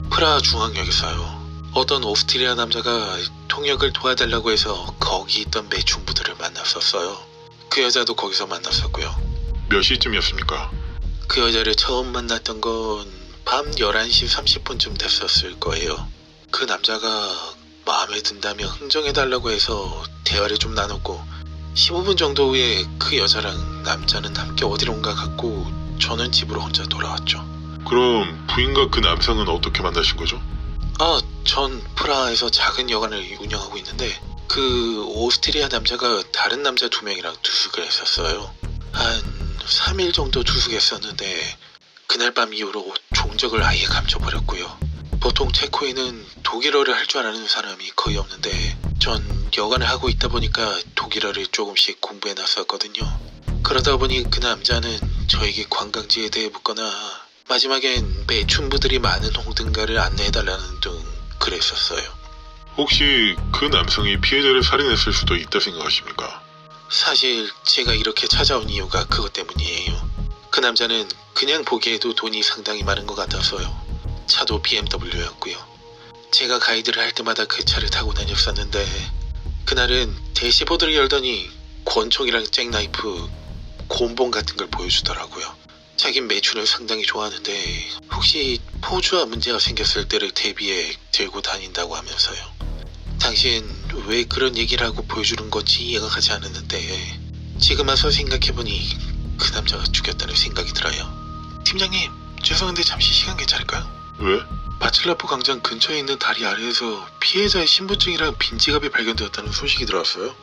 프라하 중앙역에서요. 어떤 오스트리아 남자가 통역을 도와달라고 해서 거기 있던 매춘부들을 만났었어요. 그 여자도 거기서 만났었고요. 몇 시쯤이었습니까? 그 여자를 처음 만났던 건 밤 11시 30분쯤 됐었을 거예요. 그 남자가 마음에 든다며 흥정해달라고 해서 대화를 좀 나눴고 15분 정도 후에 그 여자랑 남자는 함께 어디론가 갔고 저는 집으로 혼자 돌아왔죠. 그럼 부인과 그 남성은 어떻게 만나신 거죠? 전 프라하에서 작은 여관을 운영하고 있는데 그 오스트리아 남자가 다른 남자 2명이랑 투숙을 했었어요. 한 3일 정도 투숙했었는데 그날 밤 이후로 종적을 아예 감춰버렸고요. 보통 체코에는 독일어를 할 줄 아는 사람이 거의 없는데 전 여관을 하고 있다 보니까 독일어를 조금씩 공부해놨었거든요. 그러다 보니 그 남자는 저에게 관광지에 대해 묻거나 마지막엔 매춘부들이 많은 홍등가를 안내해달라는 등 그랬었어요. 혹시 그 남성이 피해자를 살인했을 수도 있다 생각하십니까? 사실 제가 이렇게 찾아온 이유가 그것 때문이에요. 그 남자는 그냥 보기에도 돈이 상당히 많은 것 같아서요. 차도 BMW였고요. 제가 가이드를 할 때마다 그 차를 타고 다녔었는데 그날은 대시보드를 열더니 권총이랑 잭나이프, 곤봉 같은 걸 보여주더라고요. 자긴 매춘을 상당히 좋아하는데 혹시 포주와 문제가 생겼을 때를 대비해 들고 다닌다고 하면서요. 당신 왜 그런 얘기를 하고 보여주는 건지 이해가 가지 않았는데 지금 와서 생각해보니 그 남자가 죽였다는 생각이 들어요. 팀장님, 죄송한데 잠시 시간 괜찮을까요? 왜? 바첼라프 광장 근처에 있는 다리 아래에서 피해자의 신분증이랑 빈지갑이 발견되었다는 소식이 들어왔어요.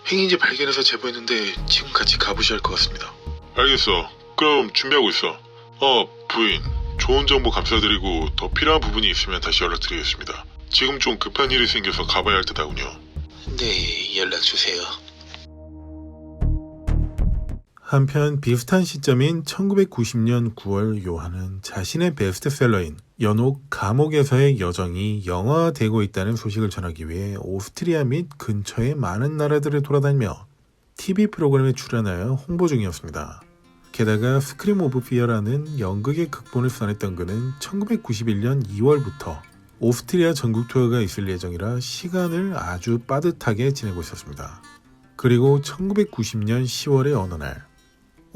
행인지 발견해서 제보했는데 지금 같이 가보셔야 할 것 같습니다. 알겠어. 그럼 준비하고 있어. 부인. 좋은 정보 감사드리고 더 필요한 부분이 있으면 다시 연락드리겠습니다. 지금 좀 급한 일이 생겨서 가봐야 할 듯하군요. 네, 연락주세요. 한편 비슷한 시점인 1990년 9월 요한은 자신의 베스트셀러인 연옥 감옥에서의 여정이 영화화되고 있다는 소식을 전하기 위해 오스트리아 및 근처의 많은 나라들을 돌아다니며 TV 프로그램에 출연하여 홍보 중이었습니다. 게다가 스크림 오브 피어라는 연극의 극본을 써냈던 그는 1991년 2월부터 오스트리아 전국 투어가 있을 예정이라 시간을 아주 빠듯하게 지내고 있었습니다. 그리고 1990년 10월의 어느 날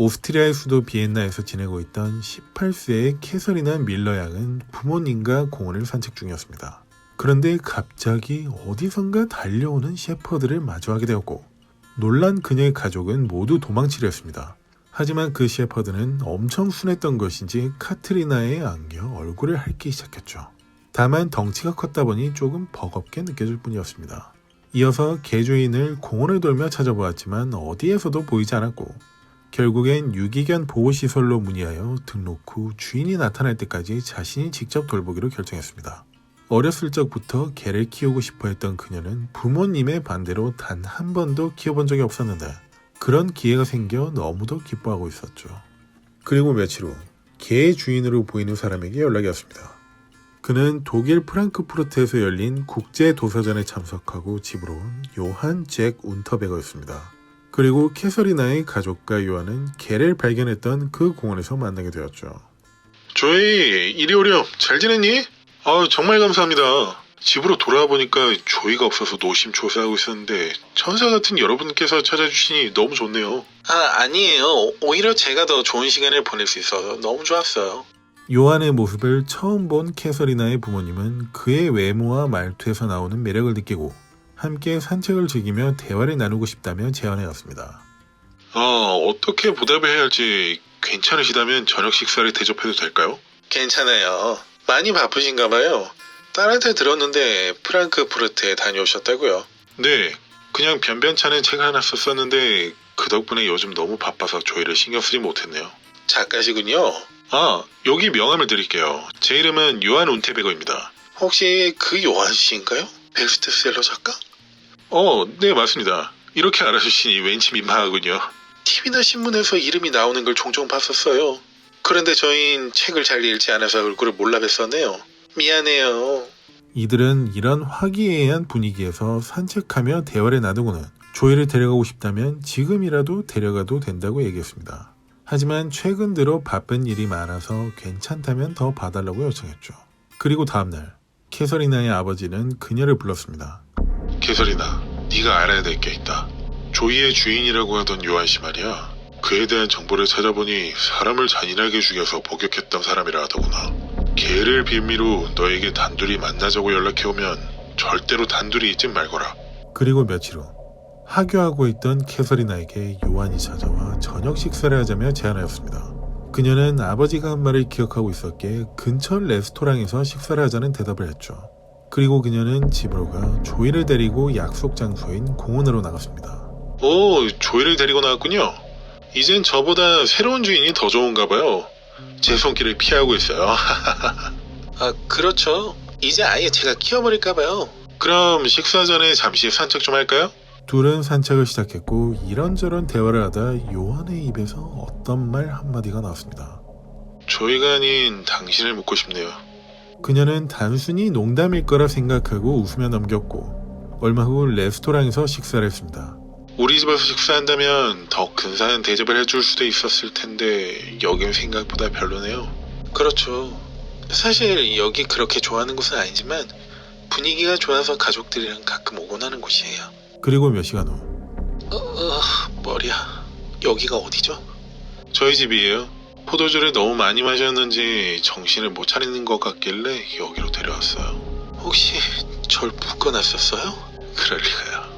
오스트리아의 수도 비엔나에서 지내고 있던 18세의 캐서리나 밀러 양은 부모님과 공원을 산책 중이었습니다. 그런데 갑자기 어디선가 달려오는 셰퍼드를 마주하게 되었고 놀란 그녀의 가족은 모두 도망치려 했습니다. 하지만 그 셰퍼드는 엄청 순했던 것인지 카트리나에 안겨 얼굴을 핥기 시작했죠. 다만 덩치가 컸다 보니 조금 버겁게 느껴질 뿐이었습니다. 이어서 개주인을 공원을 돌며 찾아보았지만 어디에서도 보이지 않았고 결국엔 유기견 보호시설로 문의하여 등록 후 주인이 나타날 때까지 자신이 직접 돌보기로 결정했습니다. 어렸을 적부터 개를 키우고 싶어 했던 그녀는 부모님의 반대로 단 한 번도 키워본 적이 없었는데 그런 기회가 생겨 너무도 기뻐하고 있었죠. 그리고 며칠 후 개의 주인으로 보이는 사람에게 연락이 왔습니다. 그는 독일 프랑크푸르트에서 열린 국제도서전에 참석하고 집으로 온 요한 잭 운터베거였습니다. 그리고 캐서리나의 가족과 요한은 개를 발견했던 그 공원에서 만나게 되었죠. 조이, 이리 오렴. 잘 지냈니? 정말 감사합니다. 집으로 돌아와 보니까 조이가 없어서 노심초사하고 있었는데 천사 같은 여러분께서 찾아주시니 너무 좋네요. 아니에요. 오히려 제가 더 좋은 시간을 보낼 수 있어서 너무 좋았어요. 요한의 모습을 처음 본 캐서리나의 부모님은 그의 외모와 말투에서 나오는 매력을 느끼고 함께 산책을 즐기며 대화를 나누고 싶다며 제안해왔습니다. 어떻게 보답을 해야 할지 괜찮으시다면 저녁 식사를 대접해도 될까요? 괜찮아요. 많이 바쁘신가 봐요. 딸한테 들었는데 프랑크푸르트에 다녀오셨다고요? 네, 그냥 변변찮은 책 하나 썼었는데 그 덕분에 요즘 너무 바빠서 조회를 신경 쓰지 못했네요. 작가시군요. 아, 여기 명함을 드릴게요. 제 이름은 요한 운테베거입니다. 혹시 그 요한 씨인가요? 베스트셀러 작가? 네, 맞습니다. 이렇게 알아주시니 왠지 민망하군요. TV나 신문에서 이름이 나오는 걸 종종 봤었어요. 그런데 저흰 책을 잘 읽지 않아서 얼굴을 몰라 뵀었네요. 미안해요. 이들은 이런 화기애애한 분위기에서 산책하며 대화를 나누고는 조이를 데려가고 싶다면 지금이라도 데려가도 된다고 얘기했습니다. 하지만 최근 들어 바쁜 일이 많아서 괜찮다면 더 봐달라고 요청했죠. 그리고 다음날 캐서리나의 아버지는 그녀를 불렀습니다. 캐서리나, 네가 알아야 될 게 있다. 조이의 주인이라고 하던 요한 씨 말이야. 그에 대한 정보를 찾아보니 사람을 잔인하게 죽여서 복역했던 사람이라 하더구나. 걔를 빌미로 너에게 단둘이 만나자고 연락해오면 절대로 단둘이 있진 말거라. 그리고 며칠 후 하교하고 있던 캐서리나에게 요한이 찾아와 저녁 식사를 하자며 제안하였습니다. 그녀는 아버지가 한 말을 기억하고 있었기에 근처 레스토랑에서 식사를 하자는 대답을 했죠. 그리고 그녀는 집으로 가 조이를 데리고 약속 장소인 공원으로 나갔습니다. 오, 조이를 데리고 나왔군요. 이젠 저보다 새로운 주인이 더 좋은가 봐요. 제 손길을 피하고 있어요. 아, 그렇죠. 이제 아예 제가 키워버릴까봐요. 그럼 식사 전에 잠시 산책 좀 할까요? 둘은 산책을 시작했고 이런저런 대화를 하다 요한의 입에서 어떤 말 한마디가 나왔습니다. 조이가 아닌 당신을 묻고 싶네요. 그녀는 단순히 농담일 거라 생각하고 웃으며 넘겼고 얼마 후 레스토랑에서 식사를 했습니다. 우리 집에서 식사한다면 더 근사한 대접을 해줄 수도 있었을 텐데 여긴 생각보다 별로네요. 그렇죠. 사실 여기 그렇게 좋아하는 곳은 아니지만 분위기가 좋아서 가족들이랑 가끔 오곤 하는 곳이에요. 그리고 몇 시간 후 머리야. 여기가 어디죠? 저희 집이에요. 포도주를 너무 많이 마셨는지 정신을 못 차리는 것 같길래 여기로 데려왔어요. 혹시 절 묶어놨었어요? 그럴 리가요.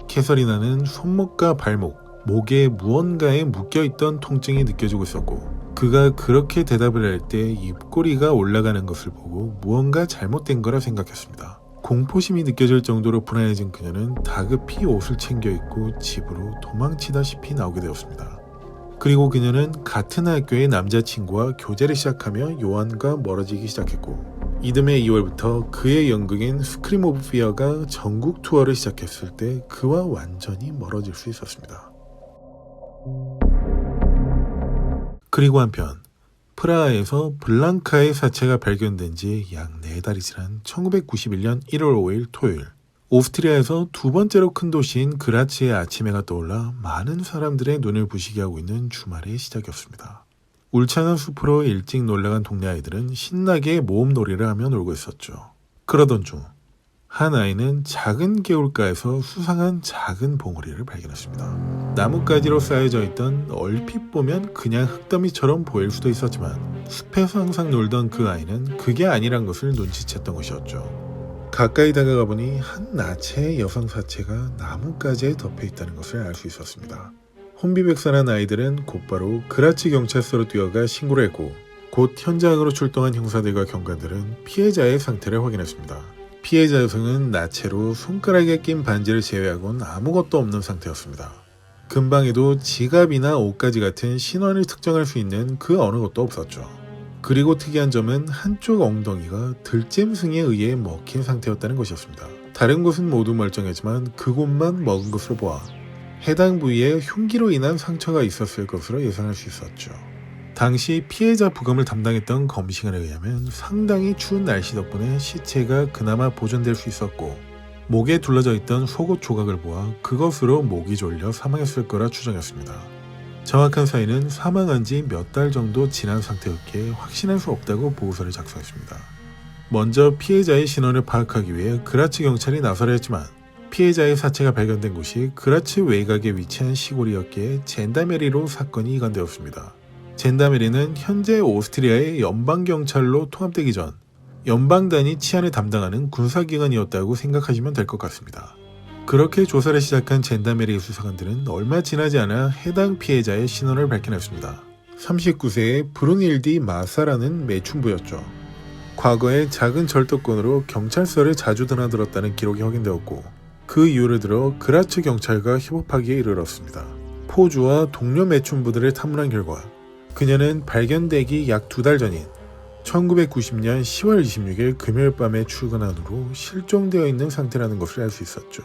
캐서리나는 손목과 발목, 목에 무언가에 묶여있던 통증이 느껴지고 있었고 그가 그렇게 대답을 할 때 입꼬리가 올라가는 것을 보고 무언가 잘못된 거라 생각했습니다. 공포심이 느껴질 정도로 불안해진 그녀는 다급히 옷을 챙겨 입고 집으로 도망치다시피 나오게 되었습니다. 그리고 그녀는 같은 학교의 남자친구와 교제를 시작하며 요한과 멀어지기 시작했고 이듬해 2월부터 그의 연극인 스크림 오브 피어가 전국 투어를 시작했을 때 그와 완전히 멀어질 수 있었습니다. 그리고 한편 프라하에서 블랑카의 사체가 발견된 지 약 4달이 지난 1991년 1월 5일 토요일 오스트리아에서 두 번째로 큰 도시인 그라츠의 아침해가 떠올라 많은 사람들의 눈을 부시게 하고 있는 주말의 시작이었습니다. 울창한 숲으로 일찍 놀러간 동네 아이들은 신나게 모험놀이를 하며 놀고 있었죠. 그러던 중 한 아이는 작은 개울가에서 수상한 작은 봉우리를 발견했습니다. 나뭇가지로 쌓여져 있던 얼핏 보면 그냥 흙더미처럼 보일 수도 있었지만 숲에서 항상 놀던 그 아이는 그게 아니란 것을 눈치챘던 것이었죠. 가까이 다가가 보니 한 나체의 여성 사체가 나뭇가지에 덮여 있다는 것을 알 수 있었습니다. 혼비백산한 아이들은 곧바로 그라츠 경찰서로 뛰어가 신고를 했고 곧 현장으로 출동한 형사들과 경관들은 피해자의 상태를 확인했습니다. 피해자 여성은 나체로 손가락에 낀 반지를 제외하고는 아무것도 없는 상태였습니다. 근방에도 지갑이나 옷가지 같은 신원을 특정할 수 있는 그 어느 것도 없었죠. 그리고 특이한 점은 한쪽 엉덩이가 들짐승에 의해 먹힌 상태였다는 것이었습니다. 다른 곳은 모두 멀쩡했지만 그곳만 먹은 것으로 보아 해당 부위에 흉기로 인한 상처가 있었을 것으로 예상할 수 있었죠. 당시 피해자 부검을 담당했던 검시관에 의하면 상당히 추운 날씨 덕분에 시체가 그나마 보존될 수 있었고 목에 둘러져 있던 속옷 조각을 보아 그것으로 목이 졸려 사망했을 거라 추정했습니다. 정확한 사인은 사망한 지 몇 달 정도 지난 상태였기에 확신할 수 없다고 보고서를 작성했습니다. 먼저 피해자의 신원을 파악하기 위해 그라츠 경찰이 나서려 했지만 피해자의 사체가 발견된 곳이 그라츠 외곽에 위치한 시골이었기에 젠다메리로 사건이 이관되었습니다. 젠다메리는 현재 오스트리아의 연방경찰로 통합되기 전 연방단위 치안을 담당하는 군사기관이었다고 생각하시면 될 것 같습니다. 그렇게 조사를 시작한 젠다메리 수사관들은 얼마 지나지 않아 해당 피해자의 신원을 밝혀냈습니다. 39세의 브루닐디 마사라는 매춘부였죠. 과거에 작은 절도건으로 경찰서를 자주 드나들었다는 기록이 확인되었고 그 이유를 들어 그라츠 경찰과 협업하기에 이르렀습니다. 포주와 동료 매춘부들을 탐문한 결과 그녀는 발견되기 약 2달 전인 1990년 10월 26일 금요일 밤에 출근한 후로 실종되어 있는 상태라는 것을 알 수 있었죠.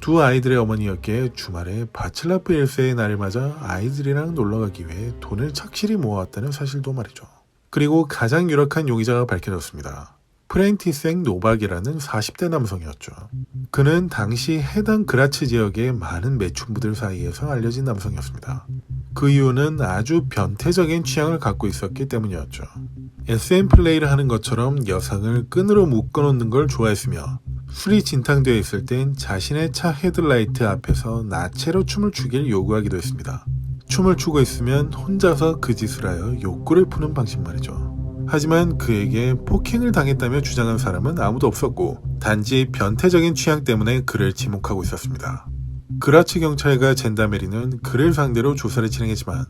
두 아이들의 어머니였기에 주말에 바칠라프 1세의 날을 맞아 아이들이랑 놀러가기 위해 돈을 착실히 모아왔다는 사실도 말이죠. 그리고 가장 유력한 용의자가 밝혀졌습니다. 프렌티스 노박이라는 40대 남성이었죠. 그는 당시 해당 그라츠 지역의 많은 매춘부들 사이에서 알려진 남성이었습니다. 그 이유는 아주 변태적인 취향을 갖고 있었기 때문이었죠. SM 플레이를 하는 것처럼 여성을 끈으로 묶어놓는 걸 좋아했으며 술이 진탕되어 있을 땐 자신의 차 헤드라이트 앞에서 나체로 춤을 추길 요구하기도 했습니다. 춤을 추고 있으면 혼자서 그 짓을 하여 욕구를 푸는 방식 말이죠. 하지만 그에게 폭행을 당했다며 주장한 사람은 아무도 없었고 단지 변태적인 취향 때문에 그를 지목하고 있었습니다. 그라츠 경찰과 젠다메리는 그를 상대로 조사를 진행했지만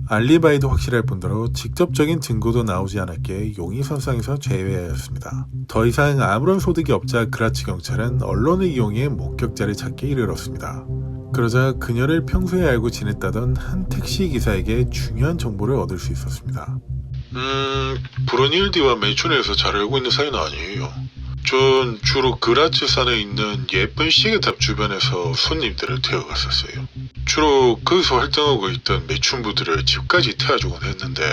알리바이도 확실할 뿐더러 직접적인 증거도 나오지 않았기에 용의선상에서 제외하였습니다. 더 이상 아무런 소득이 없자 그라츠 경찰은 언론을 이용해 목격자를 찾기에 이르렀습니다. 그러자 그녀를 평소에 알고 지냈다던 한 택시기사에게 중요한 정보를 얻을 수 있었습니다. 브루닐디와 매춘에서 잘 알고 있는 사이는 아니에요. 전 주로 그라츠산에 있는 예쁜 시계탑 주변에서 손님들을 태워갔었어요. 주로 거기서 활동하고 있던 매춘부들을 집까지 태워주곤 했는데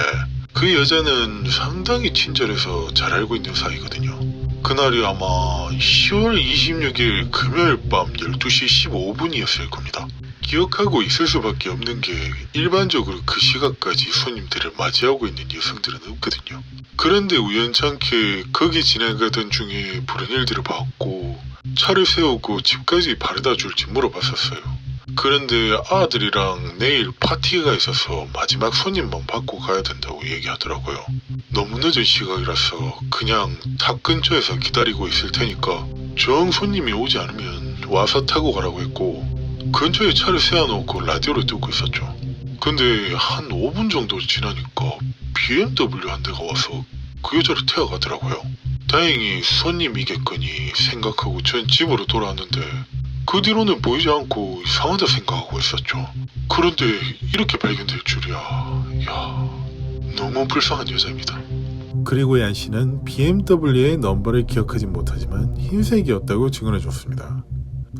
그 여자는 상당히 친절해서 잘 알고 있는 사이거든요. 그날이 아마 10월 26일 금요일 밤 12시 15분이었을 겁니다. 기억하고 있을 수밖에 없는 게 일반적으로 그 시각까지 손님들을 맞이하고 있는 여성들은 없거든요. 그런데 우연찮게 거기 지나가던 중에 브루닐드를 봤고 차를 세우고 집까지 바래다 줄지 물어봤었어요. 그런데 아들이랑 내일 파티가 있어서 마지막 손님만 받고 가야 된다고 얘기하더라고요. 너무 늦은 시각이라서 그냥 탑 근처에서 기다리고 있을 테니까 정 손님이 오지 않으면 와서 타고 가라고 했고 근처에 차를 세워놓고 라디오를 듣고 있었죠. 근데 한 5분 정도 지나니까 BMW 한 대가 와서 그 여자를 태워가더라고요. 다행히 손님이겠거니 생각하고 전 집으로 돌아왔는데 그 뒤로는 보이지 않고 이상하다 생각하고 있었죠. 그런데 이렇게 발견될 줄이야. 너무 불쌍한 여자입니다. 그리고 얀 씨는 BMW의 넘버를 기억하진 못하지만 흰색이었다고 증언해줬습니다.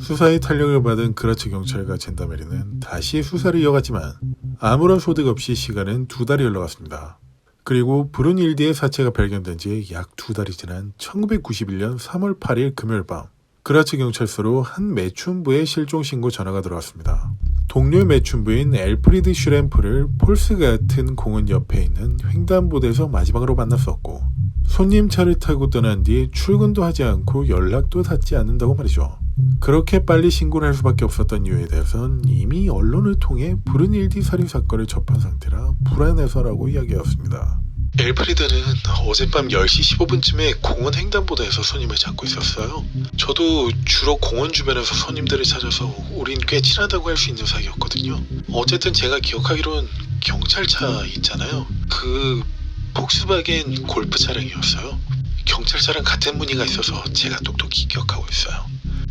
수사에 탄력을 받은 그라츠 경찰과 젠다메리는 다시 수사를 이어갔지만 아무런 소득 없이 시간은 2달이 흘러갔습니다. 그리고 브룬일디의 사체가 발견된 지 약 2달이 지난 1991년 3월 8일 금요일 밤 그라츠 경찰서로 한 매춘부의 실종 신고 전화가 들어왔습니다. 동료 매춘부인 엘프리드 슈램프를 폴스가튼 공원 옆에 있는 횡단보도에서 마지막으로 만났었고 손님 차를 타고 떠난 뒤 출근도 하지 않고 연락도 닿지 않는다고 말이죠. 그렇게 빨리 신고를 할 수밖에 없었던 이유에 대해서는 이미 언론을 통해 브룬일디 살인 사건을 접한 상태라 불안해서라고 이야기했습니다. 엘프리드는 어젯밤 10시 15분쯤에 공원 횡단보도에서 손님을 찾고 있었어요. 저도 주로 공원 주변에서 손님들을 찾아서 우린 꽤 친하다고 할 수 있는 사이였거든요. 어쨌든 제가 기억하기론 경찰차 있잖아요. 그 폭스바겐 골프 차량이었어요. 경찰차랑 같은 무늬가 있어서 제가 똑똑히 기억하고 있어요.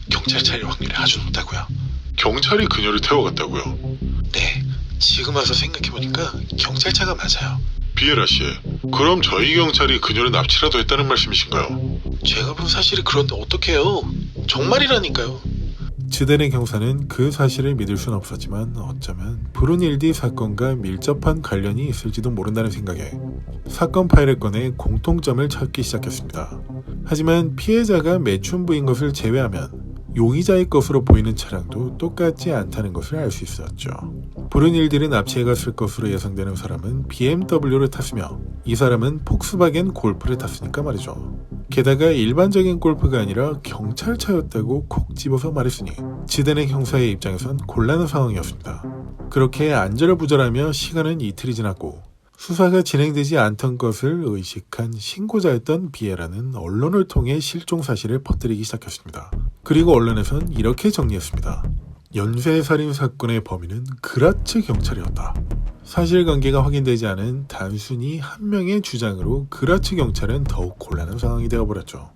경찰차일 확률이 아주 높다고요. 경찰이 그녀를 태워갔다고요? 네, 지금 와서 생각해보니까 경찰차가 맞아요. 비에라 씨, 그럼 저희 경찰이 그녀를 납치라도 했다는 말씀이신가요? 제가 본 사실이 그런데 어떡해요? 정말이라니까요. 즈덴의 경사는 그 사실을 믿을 수는 없었지만 어쩌면 브룬일디 사건과 밀접한 관련이 있을지도 모른다는 생각에 사건 파일을 꺼내 공통점을 찾기 시작했습니다. 하지만 피해자가 매춘부인 것을 제외하면 용의자의 것으로 보이는 차량도 똑같지 않다는 것을 알 수 있었죠. 브룬일디를 납치해 갔을 것으로 예상되는 사람은 BMW를 탔으며 이 사람은 폭스바겐 골프를 탔으니까 말이죠. 게다가 일반적인 골프가 아니라 경찰차였다고 콕 집어서 말했으니 지덴의 형사의 입장에선 곤란한 상황이었습니다. 그렇게 안절부절하며 시간은 이틀이 지났고 수사가 진행되지 않던 것을 의식한 신고자였던 비에라는 언론을 통해 실종 사실을 퍼뜨리기 시작했습니다. 그리고 언론에선 이렇게 정리했습니다. 연쇄살인 사건의 범인은 그라츠 경찰이었다. 사실관계가 확인되지 않은 단순히 한 명의 주장으로 그라츠 경찰은 더욱 곤란한 상황이 되어버렸죠.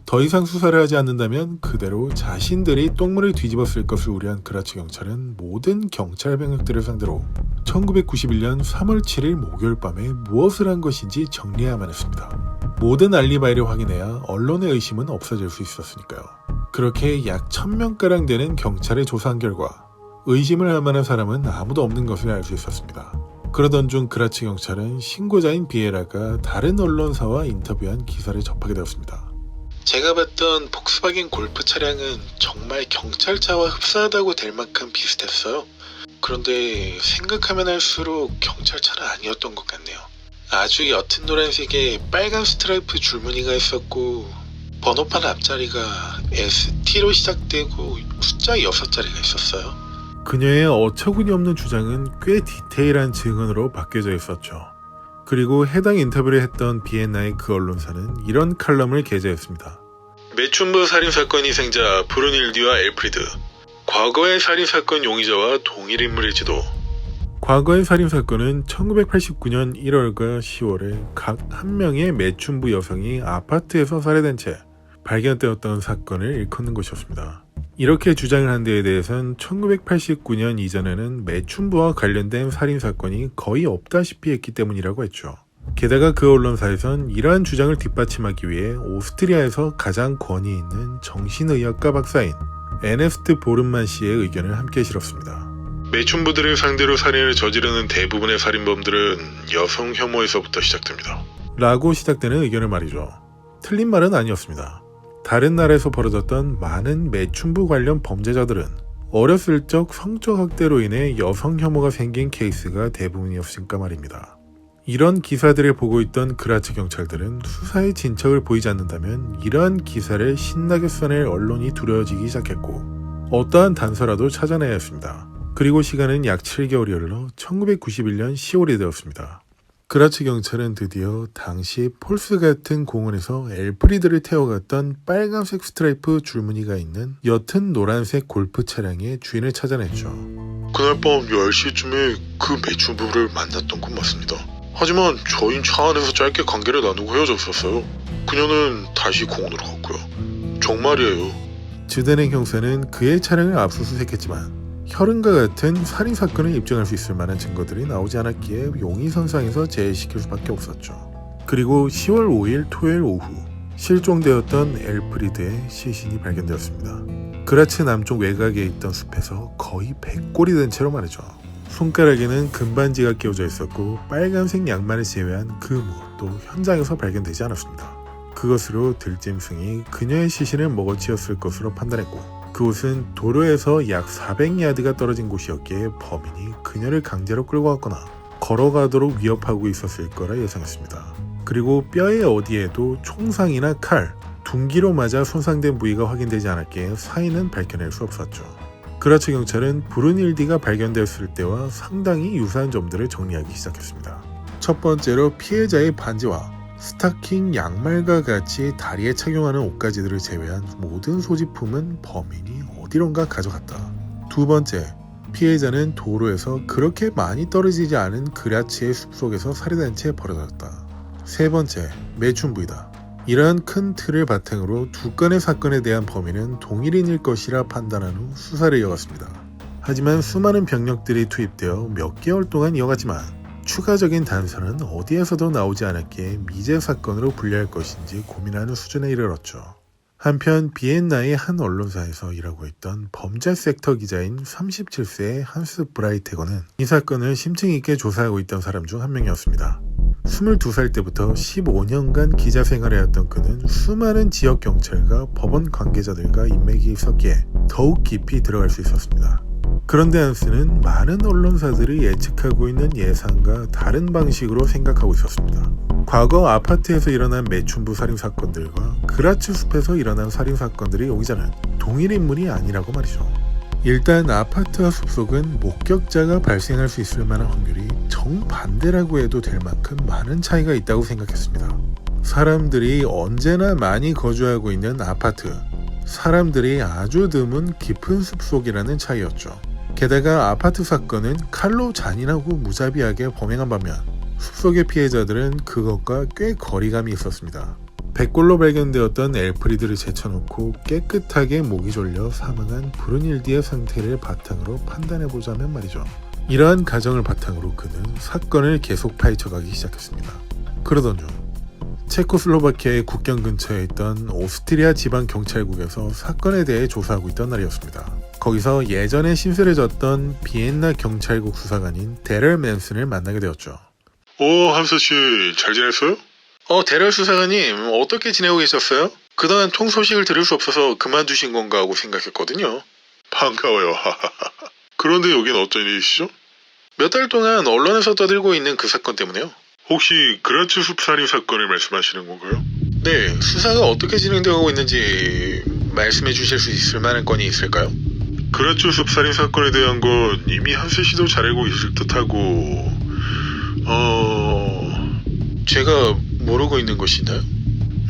더 이상 수사를 하지 않는다면 그대로 자신들이 똥물을 뒤집었을 것을 우려한 그라치 경찰은 모든 경찰 병력들을 상대로 1991년 3월 7일 목요일 밤에 무엇을 한 것인지 정리해야만 했습니다. 모든 알리바이를 확인해야 언론의 의심은 없어질 수 있었으니까요. 그렇게 약 1000명가량 되는 경찰에 조사한 결과 의심을 할 만한 사람은 아무도 없는 것을 알 수 있었습니다. 그러던 중 그라치 경찰은 신고자인 비에라가 다른 언론사와 인터뷰한 기사를 접하게 되었습니다. 제가 봤던 폭스바겐 골프 차량은 정말 경찰차와 흡사하다고 될 만큼 비슷했어요. 그런데 생각하면 할수록 경찰차는 아니었던 것 같네요. 아주 옅은 노란색에 빨간 스트라이프 줄무늬가 있었고 번호판 앞자리가 ST로 시작되고 숫자 6자리가 있었어요. 그녀의 어처구니 없는 주장은 꽤 디테일한 증언으로 바뀌어져 있었죠. 그리고 해당 인터뷰를 했던 비엔나의 그 언론사는 이런 칼럼을 게재했습니다. 매춘부 살인사건 희생자 브루닐디와 엘프리드, 과거의 살인사건 용의자와 동일 인물일지도. 과거의 살인사건은 1989년 1월과 10월에 각 한 명의 매춘부 여성이 아파트에서 살해된 채 발견되었던 사건을 일컫는 것이었습니다. 이렇게 주장을 한 데에 대해서는 1989년 이전에는 매춘부와 관련된 살인사건이 거의 없다시피 했기 때문이라고 했죠. 게다가 그 언론사에선 이러한 주장을 뒷받침하기 위해 오스트리아에서 가장 권위 있는 정신의학과 박사인 에네스트 보름만 씨의 의견을 함께 실었습니다. 매춘부들을 상대로 살인을 저지르는 대부분의 살인범들은 여성 혐오에서부터 시작됩니다. 라고 시작되는 의견을 말이죠. 틀린 말은 아니었습니다. 다른 나라에서 벌어졌던 많은 매춘부 관련 범죄자들은 어렸을 적 성적 학대로 인해 여성 혐오가 생긴 케이스가 대부분이었으니까 말입니다. 이런 기사들을 보고 있던 그라츠 경찰들은 수사의 진척을 보이지 않는다면 이러한 기사를 신나게 써낼 언론이 두려워지기 시작했고 어떠한 단서라도 찾아내야 했습니다. 그리고 시간은 약 7개월이 흘러 1991년 10월이 되었습니다. 그라츠 경찰은 드디어 당시 폴스 같은 공원에서 엘프리드를 태워갔던 빨간색 스트라이프 줄무늬가 있는 옅은 노란색 골프 차량의 주인을 찾아냈죠. 그날 밤 10시쯤에 그 매춘부를 만났던 건 맞습니다. 하지만 저흰 차 안에서 짧게 관계를 나누고 헤어졌었어요. 그녀는 다시 공원으로 갔고요. 정말이에요. 주덴행 형사는 그의 차량을 압수수색했지만 혈흔과 같은 살인사건을 입증할 수 있을 만한 증거들이 나오지 않았기에 용의선상에서 제외시킬 수밖에 없었죠. 그리고 10월 5일 토요일 오후 실종되었던 엘프리드의 시신이 발견되었습니다. 그라츠 남쪽 외곽에 있던 숲에서 거의 100골이 된 채로 말이죠. 손가락에는 금반지가 끼워져 있었고 빨간색 양말을 제외한 그 무엇도 현장에서 발견되지 않았습니다. 그것으로 들짐승이 그녀의 시신을 먹어치웠을 것으로 판단했고 그곳은 도로에서 약 400야드가 떨어진 곳이었기에 범인이 그녀를 강제로 끌고 갔거나 걸어가도록 위협하고 있었을 거라 예상했습니다. 그리고 뼈의 어디에도 총상이나 칼, 둔기로 맞아 손상된 부위가 확인되지 않았기에 사인은 밝혀낼 수 없었죠. 그라츠 경찰은 브루닐디가 발견되었을 때와 상당히 유사한 점들을 정리하기 시작했습니다. 첫 번째로 피해자의 반지와 스타킹, 양말과 같이 다리에 착용하는 옷가지들을 제외한 모든 소지품은 범인이 어디론가 가져갔다. 두 번째, 피해자는 도로에서 그렇게 많이 떨어지지 않은 그라치의 숲속에서 살해된 채 버려졌다. 세 번째, 매춘부이다. 이러한 큰 틀을 바탕으로 두 건의 사건에 대한 범인은 동일인일 것이라 판단한 후 수사를 이어갔습니다. 하지만 수많은 병력들이 투입되어 몇 개월 동안 이어갔지만 추가적인 단서는 어디에서도 나오지 않았기에 미제 사건으로 분류할 것인지 고민하는 수준에 이르렀죠. 한편 비엔나의 한 언론사에서 일하고 있던 범죄 섹터 기자인 37세의 한스 브라이테거는 이 사건을 심층 있게 조사하고 있던 사람 중 한 명이었습니다. 22살 때부터 15년간 기자 생활을 했던 그는 수많은 지역 경찰과 법원 관계자들과 인맥이 있었기에 더욱 깊이 들어갈 수 있었습니다. 그런데 한스는 많은 언론사들이 예측하고 있는 예상과 다른 방식으로 생각하고 있었습니다. 과거 아파트에서 일어난 매춘부 살인사건들과 그라츠 숲에서 일어난 살인사건들의 용의자는 동일 인물이 아니라고 말이죠. 일단 아파트와 숲속은 목격자가 발생할 수 있을 만한 확률이 정반대라고 해도 될 만큼 많은 차이가 있다고 생각했습니다. 사람들이 언제나 많이 거주하고 있는 아파트, 사람들이 아주 드문 깊은 숲속이라는 차이였죠. 게다가 아파트 사건은 칼로 잔인하고 무자비하게 범행한 반면 숲속의 피해자들은 그것과 꽤 거리감이 있었습니다. 백골로 발견되었던 엘프리드를 제쳐놓고 깨끗하게 목이 졸려 사망한 브룬힐디의 상태를 바탕으로 판단해보자면 말이죠. 이러한 가정을 바탕으로 그는 사건을 계속 파헤쳐가기 시작했습니다. 그러던 중 체코슬로바키아의 국경 근처에 있던 오스트리아 지방경찰국에서 사건에 대해 조사하고 있던 날이었습니다. 거기서 예전에 신설해졌던 비엔나 경찰국 수사관인 데럴 맨슨을 만나게 되었죠. 한서씨, 잘 지냈어요? 데럴 수사관님, 어떻게 지내고 계셨어요? 그동안 통 소식을 들을 수 없어서 그만두신 건가 하고 생각했거든요. 반가워요. 그런데 여긴 어쩐 일이시죠? 몇 달 동안 언론에서 떠들고 있는 그 사건 때문에요. 혹시 그라츠 숲살인 사건을 말씀하시는 건가요? 네, 수사가 어떻게 진행되고 있는지 말씀해 주실 수 있을 만한 건이 있을까요? 그라츠 숲살인 사건에 대한 건 이미 한세 씨도 잘 알고 계실 듯하고 제가 모르고 있는 것이 있나요?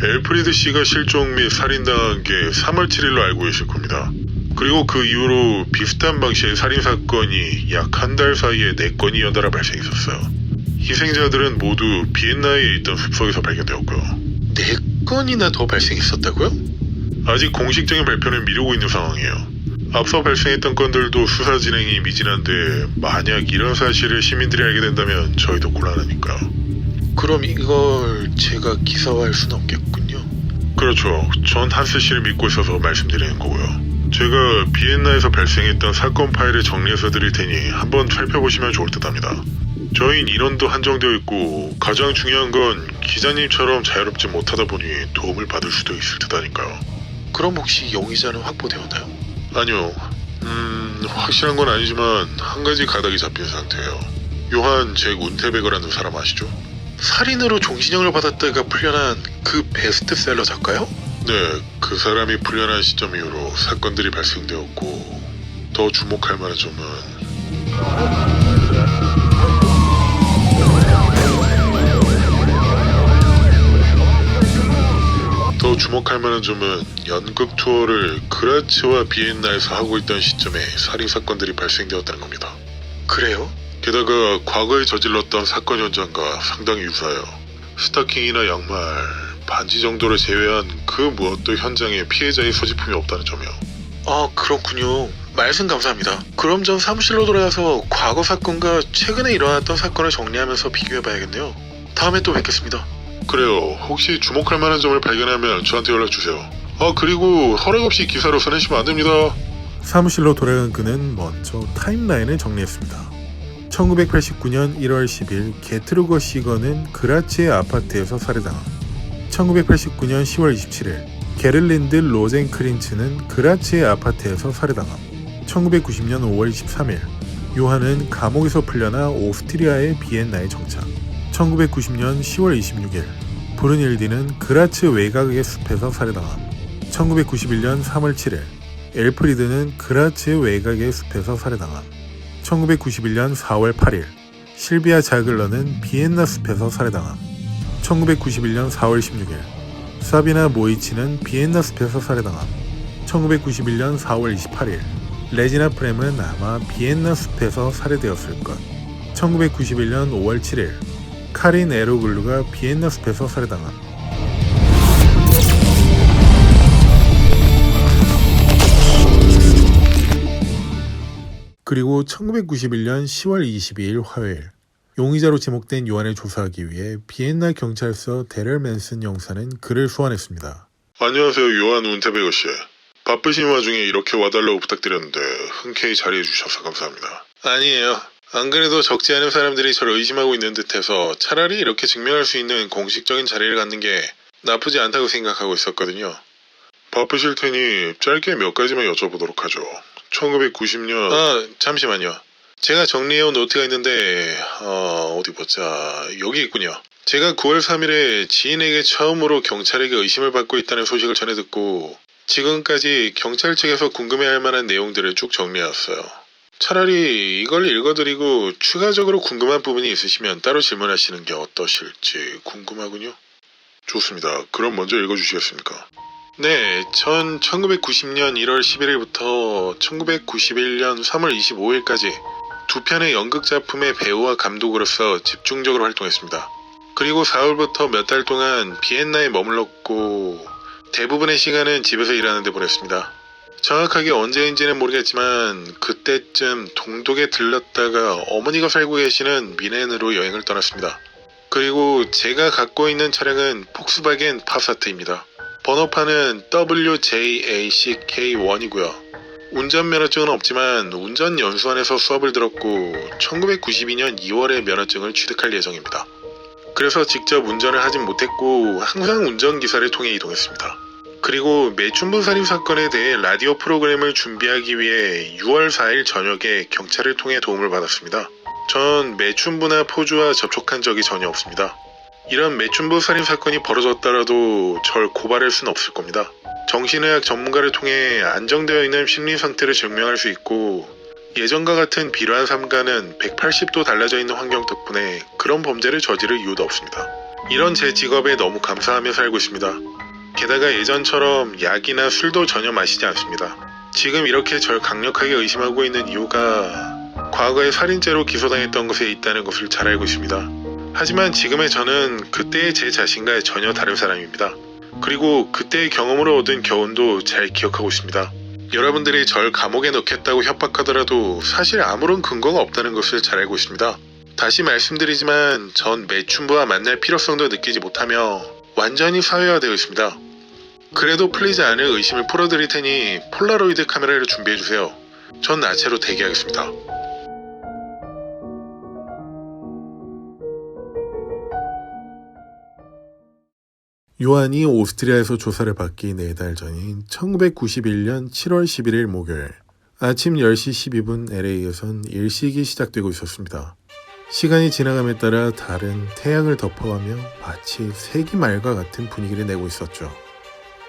엘프리드 씨가 실종 및 살인당한 게 3월 7일로 알고 계실 겁니다. 그리고 그 이후로 비슷한 방식의 살인사건이 약 한 달 사이에 4건이 연달아 발생했었어요. 희생자들은 모두 비엔나에 있던 숲속에서 발견되었고요. 4건이나 더 발생했었다고요? 아직 공식적인 발표는 미루고 있는 상황이에요. 앞서 발생했던 건들도 수사 진행이 미진한데 만약 이런 사실을 시민들이 알게 된다면 저희도 곤란하니까요. 그럼 이걸 제가 기사화할 수는 없겠군요. 그렇죠. 전 한스 씨를 믿고 있어서 말씀드리는 거고요. 제가 비엔나에서 발생했던 사건 파일을 정리해서 드릴 테니 한번 살펴보시면 좋을 듯 합니다. 저희는 인원도 한정되어 있고 가장 중요한 건 기자님처럼 자유롭지 못하다 보니 도움을 받을 수도 있을 듯 하니까요. 그럼 혹시 용의자는 확보되었나요? 아니요. 확실한 건 아니지만 한 가지 가닥이 잡힌 상태예요. 요한 잭 운테베거라는 사람 아시죠? 살인으로 종신형을 받았다가 풀려난 그 베스트셀러 작가요? 네, 그 사람이 풀려난 시점 이후로 사건들이 발생되었고 더 주목할 만한 점은 연극 투어를 그라츠와 비엔나에서 하고 있던 시점에 살인사건들이 발생되었다는 겁니다. 그래요? 게다가 과거에 저질렀던 사건 현장과 상당히 유사해요. 스타킹이나 양말, 반지 정도를 제외한 그 무엇도 현장에 피해자의 소지품이 없다는 점이요. 아, 그렇군요. 말씀 감사합니다. 그럼 전 사무실로 돌아가서 과거 사건과 최근에 일어났던 사건을 정리하면서 비교해봐야겠네요. 다음에 또 뵙겠습니다. 그래요. 혹시 주목할 만한 점을 발견하면 저한테 연락주세요. 그리고 허락 없이 기사로 써내시면 안 됩니다. 사무실로 돌아간 그는 먼저 타임라인을 정리했습니다. 1989년 1월 10일 게트루거 시거는 그라츠의 아파트에서 살해당함. 1989년 10월 27일 게를린드 로젠크린츠는 그라츠의 아파트에서 살해당함. 1990년 5월 23일 요한은 감옥에서 풀려나 오스트리아의 비엔나에 정착. 1990년 10월 26일 브룬힐디는 그라츠 외곽의 숲에서 살해당함. 1991년 3월 7일 엘프리드는 그라츠 외곽의 숲에서 살해당함. 1991년 4월 8일 실비아 자글러는 비엔나 숲에서 살해당함. 1991년 4월 16일 사비나 모이치는 비엔나 숲에서 살해당함. 1991년 4월 28일 레지나 프렘은 아마 비엔나 숲에서 살해되었을 것. 1991년 5월 7일 카린 에로글루가 비엔나 숲에서 살해당함. 그리고 1991년 10월 22일 화요일 용의자로 지목된 요한을 조사하기 위해 비엔나 경찰서 데럴 맨슨 영사는 그를 소환했습니다. 안녕하세요. 요한 운테베거 씨. 바쁘신 와중에 이렇게 와달라고 부탁드렸는데 흔쾌히 자리해 주셔서 감사합니다. 아니에요. 안 그래도 적지 않은 사람들이 저를 의심하고 있는 듯해서 차라리 이렇게 증명할 수 있는 공식적인 자리를 갖는 게 나쁘지 않다고 생각하고 있었거든요. 바쁘실 테니 짧게 몇 가지만 여쭤보도록 하죠. 1990년... 잠시만요. 제가 정리해온 노트가 있는데 어디 보자. 여기 있군요. 제가 9월 3일에 지인에게 처음으로 경찰에게 의심을 받고 있다는 소식을 전해 듣고 지금까지 경찰 측에서 궁금해할 만한 내용들을 쭉 정리해왔어요. 차라리 이걸 읽어드리고 추가적으로 궁금한 부분이 있으시면 따로 질문하시는 게 어떠실지 궁금하군요. 좋습니다. 그럼 먼저 읽어주시겠습니까? 네, 전 1990년 1월 11일부터 1991년 3월 25일까지 두 편의 연극 작품의 배우와 감독으로서 집중적으로 활동했습니다. 그리고 4월부터 몇 달 동안 비엔나에 머물렀고 대부분의 시간은 집에서 일하는 데 보냈습니다. 정확하게 언제인지는 모르겠지만 그때쯤 동독에 들렀다가 어머니가 살고 계시는 미넨으로 여행을 떠났습니다. 그리고 제가 갖고 있는 차량은 폭스바겐 파사트입니다. 번호판은 WJACK1이고요. 운전면허증은 없지만 운전연수원에서 수업을 들었고 1992년 2월에 면허증을 취득할 예정입니다. 그래서 직접 운전을 하진 못했고 항상 운전기사를 통해 이동했습니다. 그리고 매춘부 살인 사건에 대해 라디오 프로그램을 준비하기 위해 6월 4일 저녁에 경찰을 통해 도움을 받았습니다. 전 매춘부나 포주와 접촉한 적이 전혀 없습니다. 이런 매춘부 살인 사건이 벌어졌더라도 절 고발할 수는 없을 겁니다. 정신의학 전문가를 통해 안정되어 있는 심리 상태를 증명할 수 있고 예전과 같은 비러한 삶과는 180도 달라져 있는 환경 덕분에 그런 범죄를 저지를 이유도 없습니다. 이런 제 직업에 너무 감사하며 살고 있습니다. 게다가 예전처럼 약이나 술도 전혀 마시지 않습니다. 지금 이렇게 절 강력하게 의심하고 있는 이유가 과거에 살인죄로 기소당했던 것에 있다는 것을 잘 알고 있습니다. 하지만 지금의 저는 그때의 제 자신과 전혀 다른 사람입니다. 그리고 그때의 경험으로 얻은 교훈도 잘 기억하고 있습니다. 여러분들이 절 감옥에 넣겠다고 협박하더라도 사실 아무런 근거가 없다는 것을 잘 알고 있습니다. 다시 말씀드리지만 전 매춘부와 만날 필요성도 느끼지 못하며 완전히 사회화되어 있습니다. 그래도 풀리지 않을 의심을 풀어드릴 테니 폴라로이드 카메라를 준비해주세요. 전 나체로 대기하겠습니다. 요한이 오스트리아에서 조사를 받기 4달 전인 1991년 7월 11일 목요일 아침 10시 12분 LA에선 일식이 시작되고 있었습니다. 시간이 지나감에 따라 달은 태양을 덮어가며 마치 세기 말과 같은 분위기를 내고 있었죠.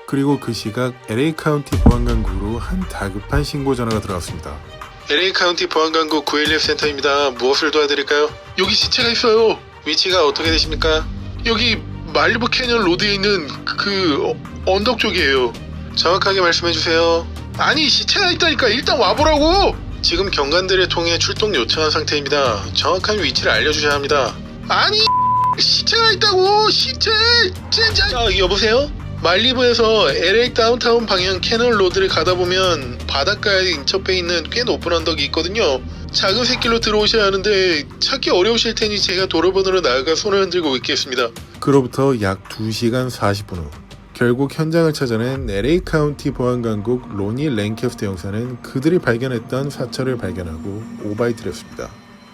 그리고 그 시각 LA 카운티 보안강국으로 한 다급한 신고 전화가 들어왔습니다. LA 카운티 보안강국 911 센터입니다. 무엇을 도와드릴까요? 여기 시체가 있어요. 위치가 어떻게 되십니까? 여기 말리부 캐년 로드에 있는 그 언덕 쪽이에요. 정확하게 말씀해주세요. 아니 시체가 있다니까 일단 와보라고. 지금 경관들을 통해 출동 요청한 상태입니다. 정확한 위치를 알려주셔야 합니다. 아니 시체가 있다고. 시체 진짜. 여보세요? 말리부에서 LA 다운타운 방향 캐널 로드를 가다 보면 바닷가에 인접해 있는 꽤 높은 언덕이 있거든요. 작은 샛길로 들어오셔야 하는데 찾기 어려우실 테니 제가 도로번호로 나아가 손을 흔들고 있겠습니다. 그로부터 약 2시간 40분 후 결국 현장을 찾아낸 LA 카운티 보안강국 로니 랭캐스터 형사는 그들이 발견했던 사체를 발견하고 오바이트를 했습니다.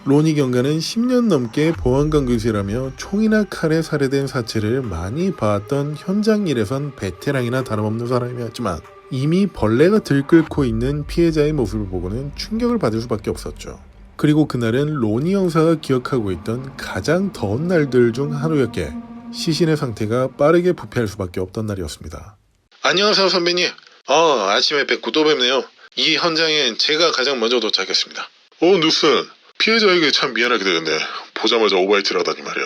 로니 경관은 10년 넘게 보안강국에서 일하며 총이나 칼에 살해된 사체를 많이 봐왔던 현장 일에선 베테랑이나 다름없는 사람이었지만 이미 벌레가 들끓고 있는 피해자의 모습을 보고는 충격을 받을 수밖에 없었죠. 그리고 그날은 로니 형사가 기억하고 있던 가장 더운 날들 중 하루였기에 시신의 상태가 빠르게 부패할 수밖에 없던 날이었습니다. 안녕하세요 선배님. 아침에 뵙고 또 뵙네요. 이 현장엔 제가 가장 먼저 도착했습니다. 누슨 피해자에게 참 미안하게 되겠네. 보자마자 오바이트를 하다니 말이야.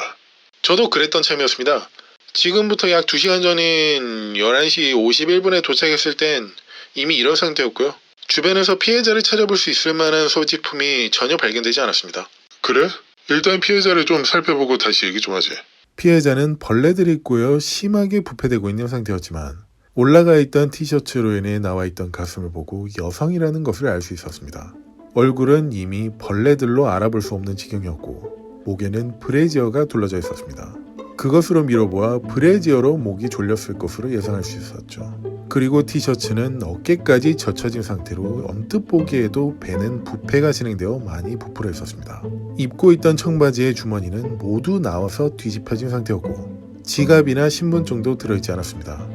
저도 그랬던 참이었습니다. 지금부터 약 2시간 전인 11시 51분에 도착했을 땐 이미 이런 상태였고요. 주변에서 피해자를 찾아볼 수 있을 만한 소지품이 전혀 발견되지 않았습니다. 그래? 일단 피해자를 좀 살펴보고 다시 얘기 좀 하지. 피해자는 벌레들이 꼬여 심하게 부패되고 있는 상태였지만 올라가 있던 티셔츠로 인해 나와 있던 가슴을 보고 여성이라는 것을 알 수 있었습니다. 얼굴은 이미 벌레들로 알아볼 수 없는 지경이었고 목에는 브래지어가 둘러져 있었습니다. 그것으로 미뤄보아 브래지어로 목이 졸렸을 것으로 예상할 수 있었죠. 그리고 티셔츠는 어깨까지 젖혀진 상태로 언뜻 보기에도 배는 부패가 진행되어 많이 부풀어 있었습니다. 입고 있던 청바지의 주머니는 모두 나와서 뒤집혀진 상태였고 지갑이나 신분증도 들어있지 않았습니다.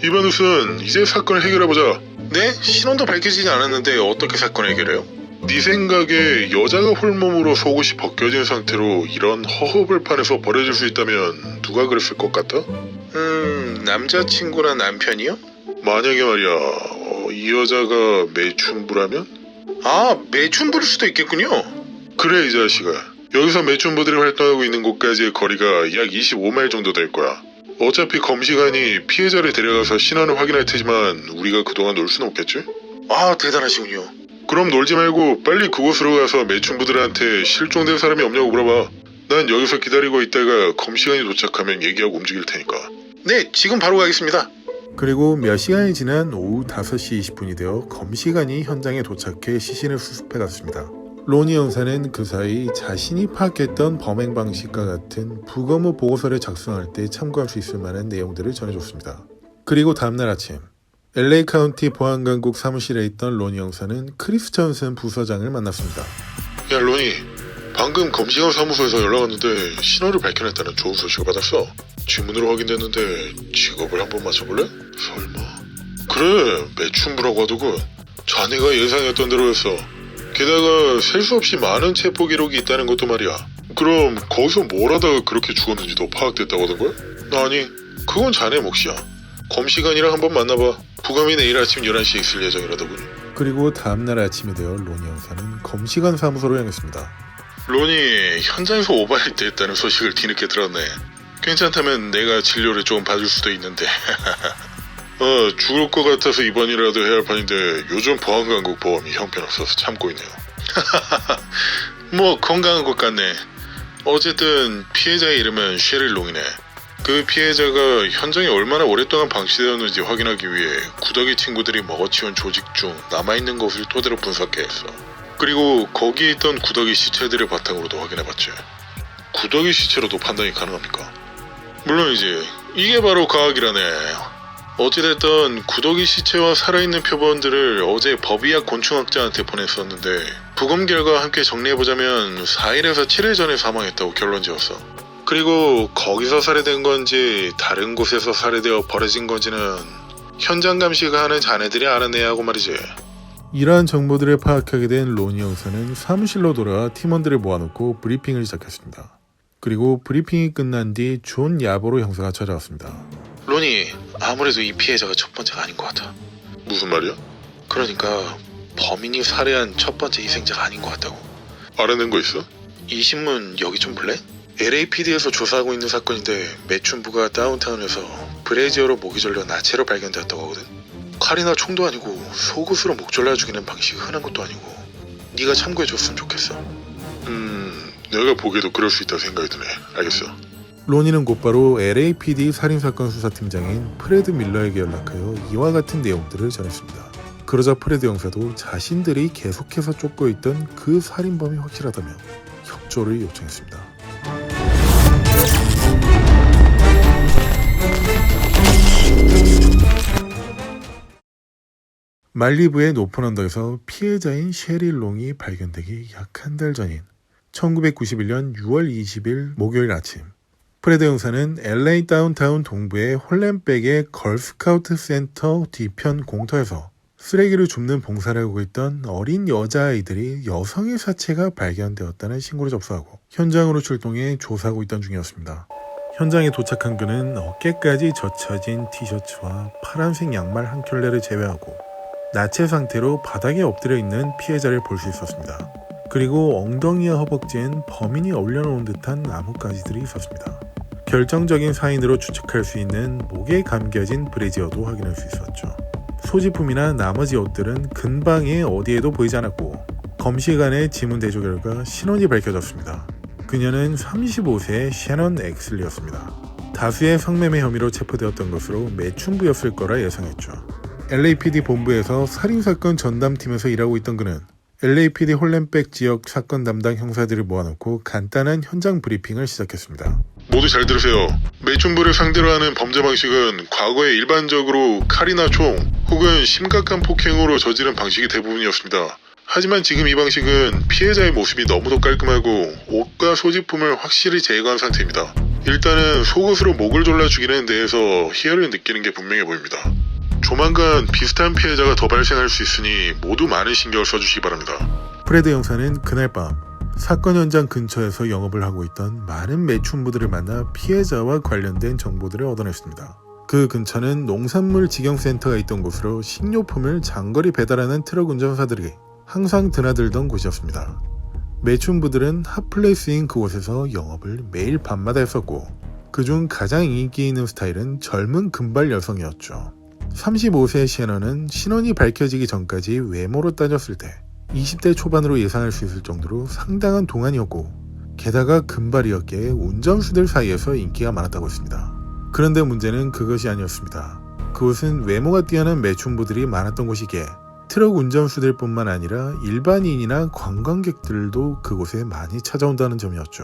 이반우슨 이제 사건을 해결해보자. 네? 신원도 밝혀지지 않았는데 어떻게 사건 해결해요? 네 생각에 여자가 홀몸으로 속옷이 벗겨진 상태로 이런 허허벌판에서 버려질 수 있다면 누가 그랬을 것 같아? 남자친구나 남편이요? 만약에 말이야 이 여자가 매춘부라면? 매춘부일 수도 있겠군요. 그래 이 자식아. 여기서 매춘부들이 활동하고 있는 곳까지의 거리가 약 25마일 정도 될 거야. 어차피 검시관이 피해자를 데려가서 신원을 확인할 테지만 우리가 그동안 놀 수는 없겠지? 대단하시군요. 그럼 놀지 말고 빨리 그곳으로 가서 매춘부들한테 실종된 사람이 없냐고 물어봐. 난 여기서 기다리고 있다가 검시관이 도착하면 얘기하고 움직일 테니까. 네, 지금 바로 가겠습니다. 그리고 몇 시간이 지난 오후 5시 20분이 되어 검시관이 현장에 도착해 시신을 수습해 갔습니다. 로니 형사는 그 사이 자신이 파악했던 범행 방식과 같은 부검 보고서를 작성할 때 참고할 수 있을 만한 내용들을 전해줬습니다. 그리고 다음날 아침 LA 카운티 보안강국 사무실에 있던 로니 형사는 크리스 존슨 부서장을 만났습니다. 야 로니, 방금 검시관 사무소에서 연락 왔는데 신원을 발견했다는 좋은 소식을 받았어. 지문으로 확인됐는데 직업을 한번 맞춰볼래? 설마? 그래, 매춘부라고 하더군. 자네가 예상했던 대로였어. 게다가 셀 수 없이 많은 체포 기록이 있다는 것도 말이야. 그럼 거기서 뭘 하다가 그렇게 죽었는지도 파악됐다고 하던 거야? 아니, 그건 자네 몫이야. 검시관이랑 한번 만나봐. 부검이 내일 아침 11시에 있을 예정이라더군. 그리고 다음날 아침이 되어 로니 형사는 검시관 사무소로 향했습니다. 로니, 현장에서 오바이트 했다는 소식을 뒤늦게 들었네. 괜찮다면 내가 진료를 좀 받을 수도 있는데. 죽을 것 같아서 입원이라도 해야 할 판인데 요즘 보안강국 보험이 형편없어서 참고 있네요. 뭐 건강한 것 같네. 어쨌든 피해자의 이름은 셰릴 롱이네. 그 피해자가 현장에 얼마나 오랫동안 방치되었는지 확인하기 위해 구더기 친구들이 먹어치운 조직 중 남아있는 것을 토대로 분석해했어. 그리고 거기에 있던 구더기 시체들을 바탕으로도 확인해봤지. 구더기 시체로도 판단이 가능합니까? 물론이지. 이게 바로 과학이라네. 어찌됐든 구더기 시체와 살아있는 표본들을 어제 법의학 곤충학자한테 보냈었는데 부검 결과와 함께 정리해보자면 4일에서 7일 전에 사망했다고 결론지었어. 그리고 거기서 살해된 건지 다른 곳에서 살해되어 버려진 건지는 현장 감식하는 자네들이 알아내야 하고 말이지. 이러한 정보들을 파악하게 된 로니 형사는 사무실로 돌아와 팀원들을 모아놓고 브리핑을 시작했습니다. 그리고 브리핑이 끝난 뒤 존 야보로 형사가 찾아왔습니다. 로니, 아무래도 이 피해자가 첫 번째가 아닌 것 같아. 무슨 말이야? 그러니까 범인이 살해한 첫 번째 희생자가 아닌 것 같다고. 알아낸 거 있어? 이 신문 여기 좀 볼래? LAPD에서 조사하고 있는 사건인데 매춘부가 다운타운에서 브레이지어로 목이 졸려 나체로 발견되었다고 하거든. 칼이나 총도 아니고 속옷으로 목 졸라 죽이는 방식이 흔한 것도 아니고 네가 참고해줬으면 좋겠어. 내가 보기에도 그럴 수 있다 생각이 드네. 알겠어. 로니는 곧바로 LAPD 살인사건 수사팀장인 프레드 밀러에게 연락하여 이와 같은 내용들을 전했습니다. 그러자 프레드 형사도 자신들이 계속해서 쫓고 있던 그 살인범이 확실하다며 협조를 요청했습니다. 말리부의 높은 언덕에서 피해자인 셰릴 롱이 발견되기 약 한 달 전인 1991년 6월 20일 목요일 아침, 프레드 형사는 LA 다운타운 동부의 홀렘백의 걸스카우트 센터 뒤편 공터에서 쓰레기를 줍는 봉사를 하고 있던 어린 여자아이들이 여성의 사체가 발견되었다는 신고를 접수하고 현장으로 출동해 조사하고 있던 중이었습니다. 현장에 도착한 그는 어깨까지 젖혀진 티셔츠와 파란색 양말 한 켤레를 제외하고 나체 상태로 바닥에 엎드려 있는 피해자를 볼 수 있었습니다. 그리고 엉덩이와 허벅지엔 범인이 올려놓은 듯한 나뭇가지들이 있었습니다. 결정적인 사인으로 추측할 수 있는 목에 감겨진 브래지어도 확인할 수 있었죠. 소지품이나 나머지 옷들은 근방에 어디에도 보이지 않았고 검시관의 지문 대조 결과 신원이 밝혀졌습니다. 그녀는 35세의 셰넌 엑슬리였습니다. 다수의 성매매 혐의로 체포되었던 것으로 매춘부였을 거라 예상했죠. LAPD 본부에서 살인사건 전담팀에서 일하고 있던 그는 LAPD 홀렘백 지역 사건 담당 형사들을 모아놓고 간단한 현장 브리핑을 시작했습니다. 모두 잘 들으세요. 매춘부를 상대로 하는 범죄 방식은 과거에 일반적으로 칼이나 총 혹은 심각한 폭행으로 저지른 방식이 대부분이었습니다. 하지만 지금 이 방식은 피해자의 모습이 너무도 깔끔하고 옷과 소지품을 확실히 제거한 상태입니다. 일단은 속옷으로 목을 졸라 죽이는 데에서 희열을 느끼는 게 분명해 보입니다. 조만간 비슷한 피해자가 더 발생할 수 있으니 모두 많은 신경을 써주시기 바랍니다. 프레드 형사는 그날 밤 사건 현장 근처에서 영업을 하고 있던 많은 매춘부들을 만나 피해자와 관련된 정보들을 얻어냈습니다. 그 근처는 농산물 직영센터가 있던 곳으로 식료품을 장거리 배달하는 트럭 운전사들이 항상 드나들던 곳이었습니다. 매춘부들은 핫플레이스인 그곳에서 영업을 매일 밤마다 했었고 그중 가장 인기 있는 스타일은 젊은 금발 여성이었죠. 35세의 셰넌은 신원이 밝혀지기 전까지 외모로 따졌을 때 20대 초반으로 예상할 수 있을 정도로 상당한 동안이었고 게다가 금발이었기에 운전수들 사이에서 인기가 많았다고 했습니다. 그런데 문제는 그것이 아니었습니다. 그곳은 외모가 뛰어난 매춘부들이 많았던 곳이기에 트럭 운전수들 뿐만 아니라 일반인이나 관광객들도 그곳에 많이 찾아온다는 점이었죠.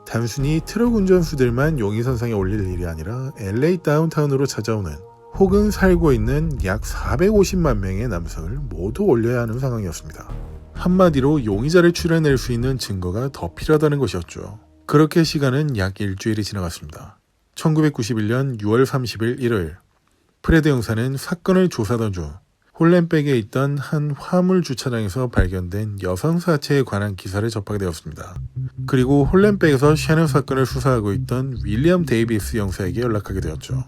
단순히 트럭 운전수들만 용의선상에 올릴 일이 아니라 LA 다운타운으로 찾아오는 혹은 살고 있는 약 450만 명의 남성을 모두 올려야 하는 상황이었습니다. 한마디로 용의자를 추려낼 수 있는 증거가 더 필요하다는 것이었죠. 그렇게 시간은 약 일주일이 지나갔습니다. 1991년 6월 30일 일요일, 프레드 형사는 사건을 조사하던 중 홀렘백에 있던 한 화물 주차장에서 발견된 여성 사체에 관한 기사를 접하게 되었습니다. 그리고 홀렘백에서 샤넬 사건을 수사하고 있던 윌리엄 데이비스 형사에게 연락하게 되었죠.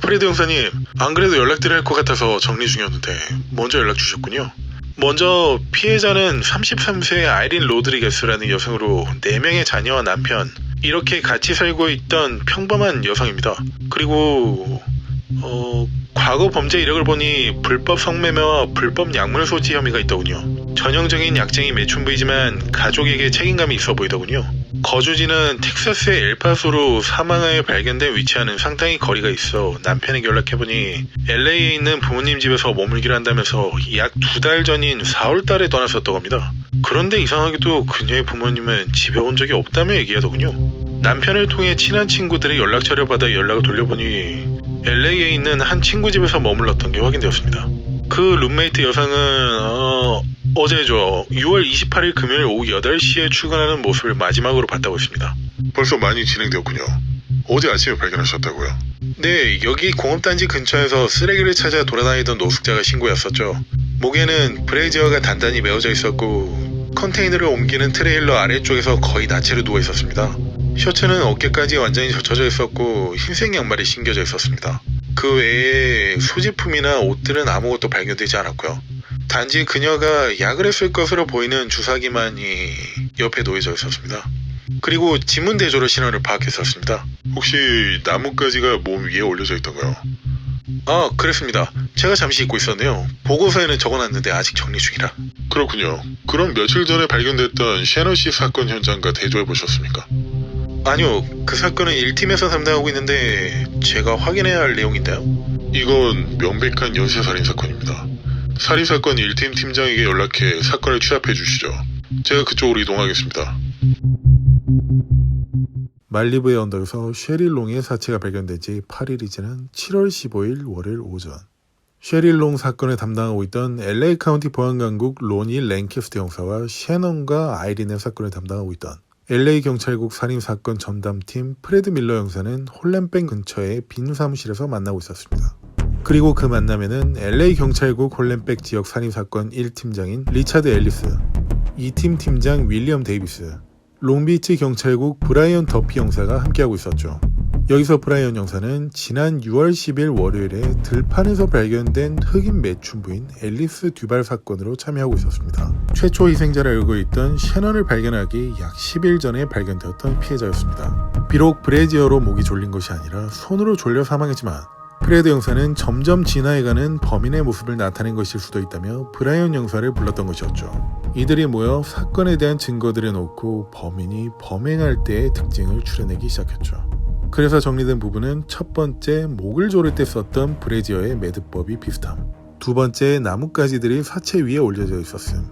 프레드 형사님, 안 그래도 연락드려야 할 것 같아서 정리 중이었는데 먼저 연락 주셨군요. 먼저 피해자는 33세의 아이린 로드리게스라는 여성으로 4명의 자녀와 남편, 이렇게 같이 살고 있던 평범한 여성입니다. 그리고 과거 범죄 이력을 보니 불법 성매매와 불법 약물 소지 혐의가 있더군요. 전형적인 약쟁이 매춘부이지만 가족에게 책임감이 있어 보이더군요. 거주지는 텍사스의 엘파소로 사망하여 발견된 위치와는 상당히 거리가 있어 남편에게 연락해보니 LA에 있는 부모님 집에서 머물기로 한다면서 약 2달 전인 4월 달에 떠났었다고 합니다. 그런데 이상하게도 그녀의 부모님은 집에 온 적이 없다며 얘기하더군요. 남편을 통해 친한 친구들의 연락처를 받아 연락을 돌려보니 LA에 있는 한 친구 집에서 머물렀던 게 확인되었습니다. 그 룸메이트 여성은 어제죠. 6월 28일 금요일 오후 8시에 출근하는 모습을 마지막으로 봤다고 했습니다. 벌써 많이 진행되었군요. 어제 아침에 발견하셨다고요? 네, 여기 공업단지 근처에서 쓰레기를 찾아 돌아다니던 노숙자가 신고였었죠. 목에는 브래지어가 단단히 메어져 있었고 컨테이너를 옮기는 트레일러 아래쪽에서 거의 나체로 누워 있었습니다. 셔츠는 어깨까지 완전히 젖혀져 있었고 흰색 양말이 신겨져 있었습니다. 그 외에 소지품이나 옷들은 아무것도 발견되지 않았고요. 단지 그녀가 약을 했을 것으로 보이는 주사기만이 옆에 놓여져 있었습니다. 그리고 지문 대조로 신원을 파악했었습니다. 혹시 나뭇가지가 몸 위에 올려져 있던가요? 그랬습니다. 제가 잠시 잊고 있었네요. 보고서에는 적어놨는데 아직 정리 중이라. 그렇군요. 그럼 며칠 전에 발견됐던 샤넬 씨 사건 현장과 대조해 보셨습니까? 아니요, 그 사건은 1팀에서 담당하고 있는데 제가 확인해야 할 내용인데요. 이건 명백한 연쇄살인 사건입니다. 살인사건 1팀 팀장에게 연락해 사건을 취합해 주시죠. 제가 그쪽으로 이동하겠습니다. 말리부의 언덕에서 셰릴 롱의 사체가 발견된 지 8일이 지난 7월 15일 월요일 오전, 셰릴 롱 사건을 담당하고 있던 LA 카운티 보안강국 로니 랭캐스트 형사와 셰넌과 아이린의 사건을 담당하고 있던 LA 경찰국 살인사건 전담팀 프레드 밀러 형사는 홀렘백 근처의 빈 사무실에서 만나고 있었습니다. 그리고 그 만남에는 LA 경찰국 홀렘백 지역 살인사건 1팀장인 리차드 앨리스, 2팀 팀장 윌리엄 데이비스, 롱비치 경찰국 브라이언 더피 형사가 함께하고 있었죠. 여기서 브라이언 형사는 지난 6월 10일 월요일에 들판에서 발견된 흑인 매춘부인 앨리스 듀발 사건으로 참여하고 있었습니다. 최초 희생자를 알고 있던 셰넌을 발견하기 약 10일 전에 발견되었던 피해자였습니다. 비록 브래지어로 목이 졸린 것이 아니라 손으로 졸려 사망했지만 프레드 형사는 점점 진화해가는 범인의 모습을 나타낸 것일 수도 있다며 브라이언 형사를 불렀던 것이었죠. 이들이 모여 사건에 대한 증거들을 놓고 범인이 범행할 때의 특징을 추려내기 시작했죠. 그래서 정리된 부분은 첫 번째, 목을 조를 때 썼던 브래지어의 매듭법이 비슷함. 두 번째, 나뭇가지들이 사체 위에 올려져 있었음.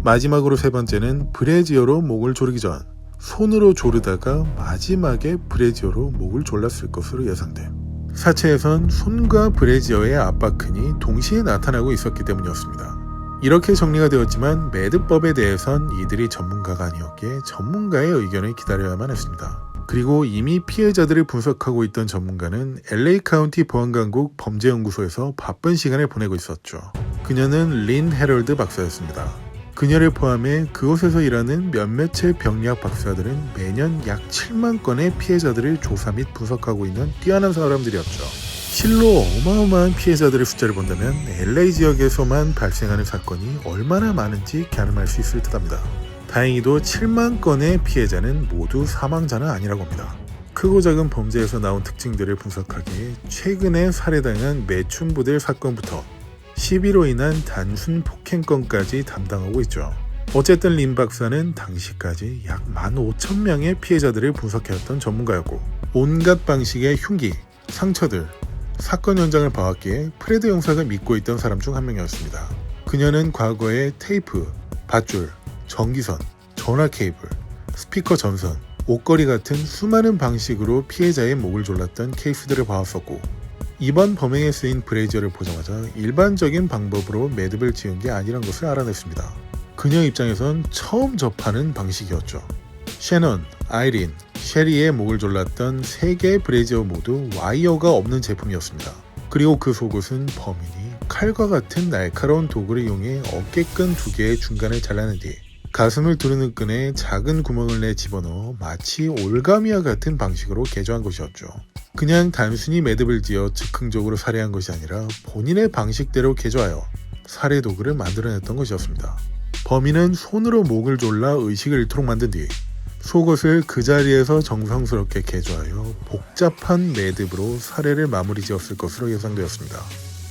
마지막으로 세 번째는 브래지어로 목을 조르기 전 손으로 조르다가 마지막에 브래지어로 목을 졸랐을 것으로 예상됨. 사체에선 손과 브래지어의 압박근이 동시에 나타나고 있었기 때문이었습니다. 이렇게 정리가 되었지만 매듭법에 대해선 이들이 전문가가 아니었기에 전문가의 의견을 기다려야만 했습니다. 그리고 이미 피해자들을 분석하고 있던 전문가는 LA 카운티 보안강국 범죄연구소에서 바쁜 시간을 보내고 있었죠. 그녀는 린 헤럴드 박사였습니다. 그녀를 포함해 그곳에서 일하는 몇몇의 병리학 박사들은 매년 약 7만 건의 피해자들을 조사 및 분석하고 있는 뛰어난 사람들이었죠. 실로 어마어마한 피해자들의 숫자를 본다면 LA 지역에서만 발생하는 사건이 얼마나 많은지 가늠할 수 있을 듯합니다. 다행히도 7만 건의 피해자는 모두 사망자는 아니라고 합니다. 크고 작은 범죄에서 나온 특징들을 분석하기에 최근에 살해당한 매춘부들 사건부터 시비로 인한 단순 폭행건까지 담당하고 있죠. 어쨌든 린 박사는 당시까지 약 15,000명의 피해자들을 분석해왔던 전문가였고 온갖 방식의 흉기, 상처들, 사건 현장을 봐왔기에 프레드 형사가 믿고 있던 사람 중 한 명이었습니다. 그녀는 과거에 테이프, 밧줄, 전기선, 전화 케이블, 스피커 전선, 옷걸이 같은 수많은 방식으로 피해자의 목을 졸랐던 케이스들을 봐왔었고 이번 범행에 쓰인 브레이저를 보자마자 일반적인 방법으로 매듭을 지은 게 아니란 것을 알아냈습니다. 그녀 입장에선 처음 접하는 방식이었죠. 셰넌, 아이린, 셰리의 목을 졸랐던 3개의 브레이저 모두 와이어가 없는 제품이었습니다. 그리고 그 속옷은 범인이 칼과 같은 날카로운 도구를 이용해 어깨끈 2개의 중간을 잘라낸 뒤 가슴을 두르는 끈에 작은 구멍을 내 집어넣어 마치 올가미와 같은 방식으로 개조한 것이었죠. 그냥 단순히 매듭을 지어 즉흥적으로 살해한 것이 아니라 본인의 방식대로 개조하여 살해 도구를 만들어냈던 것이었습니다. 범인은 손으로 목을 졸라 의식을 잃도록 만든 뒤 속옷을 그 자리에서 정성스럽게 개조하여 복잡한 매듭으로 살해를 마무리 지었을 것으로 예상되었습니다.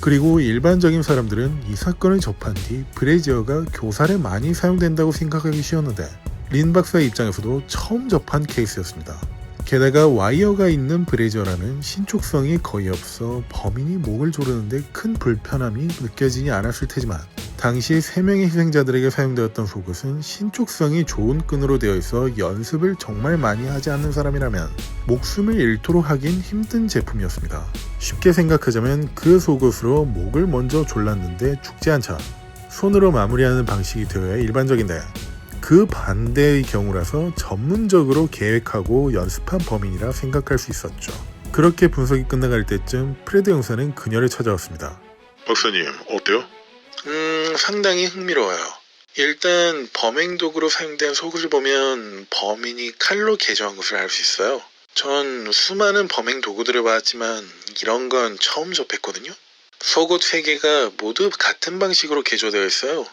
그리고 일반적인 사람들은 이 사건을 접한 뒤 브레이저가 교살에 많이 사용된다고 생각하기 쉬웠는데 린 박사 입장에서도 처음 접한 케이스였습니다. 게다가 와이어가 있는 브레이저라는 신축성이 거의 없어 범인이 목을 조르는데 큰 불편함이 느껴지지 않았을 테지만 당시 3명의 희생자들에게 사용되었던 속옷은 신축성이 좋은 끈으로 되어 있어 연습을 정말 많이 하지 않는 사람이라면 목숨을 잃도록 하긴 힘든 제품이었습니다. 쉽게 생각하자면 그 속옷으로 목을 먼저 졸랐는데 죽지 않자 손으로 마무리하는 방식이 되어야 일반적인데 그 반대의 경우라서 전문적으로 계획하고 연습한 범인이라 생각할 수 있었죠. 그렇게 분석이 끝나갈 때쯤 프레드 형사는 그녀를 찾아왔습니다. 박사님, 어때요? 상당히 흥미로워요. 일단 범행 도구로 사용된 속옷을 보면 범인이 칼로 개조한 것을 알 수 있어요. 전 수많은 범행 도구들을 봤지만 이런 건 처음 접했거든요. 속옷 3개가 모두 같은 방식으로 개조되어 있어요.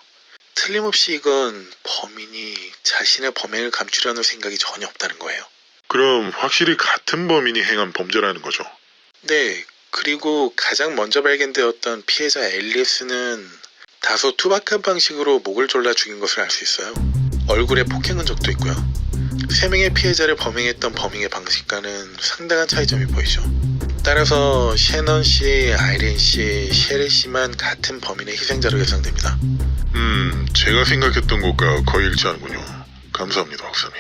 틀림없이 이건 범인이 자신의 범행을 감추려는 생각이 전혀 없다는 거예요. 그럼 확실히 같은 범인이 행한 범죄라는 거죠? 네, 그리고 가장 먼저 발견되었던 피해자 앨리스는 다소 투박한 방식으로 목을 졸라 죽인 것을 알 수 있어요. 얼굴에 폭행 흔적도 있고요. 3명의 피해자를 범행했던 범행의 방식과는 상당한 차이점이 보이죠. 따라서 셰넌 씨, 아이린 씨, 셰리 씨만 같은 범인의 희생자로 예상됩니다. 제가 생각했던 것과 거의 일치하는군요. 감사합니다, 박사님.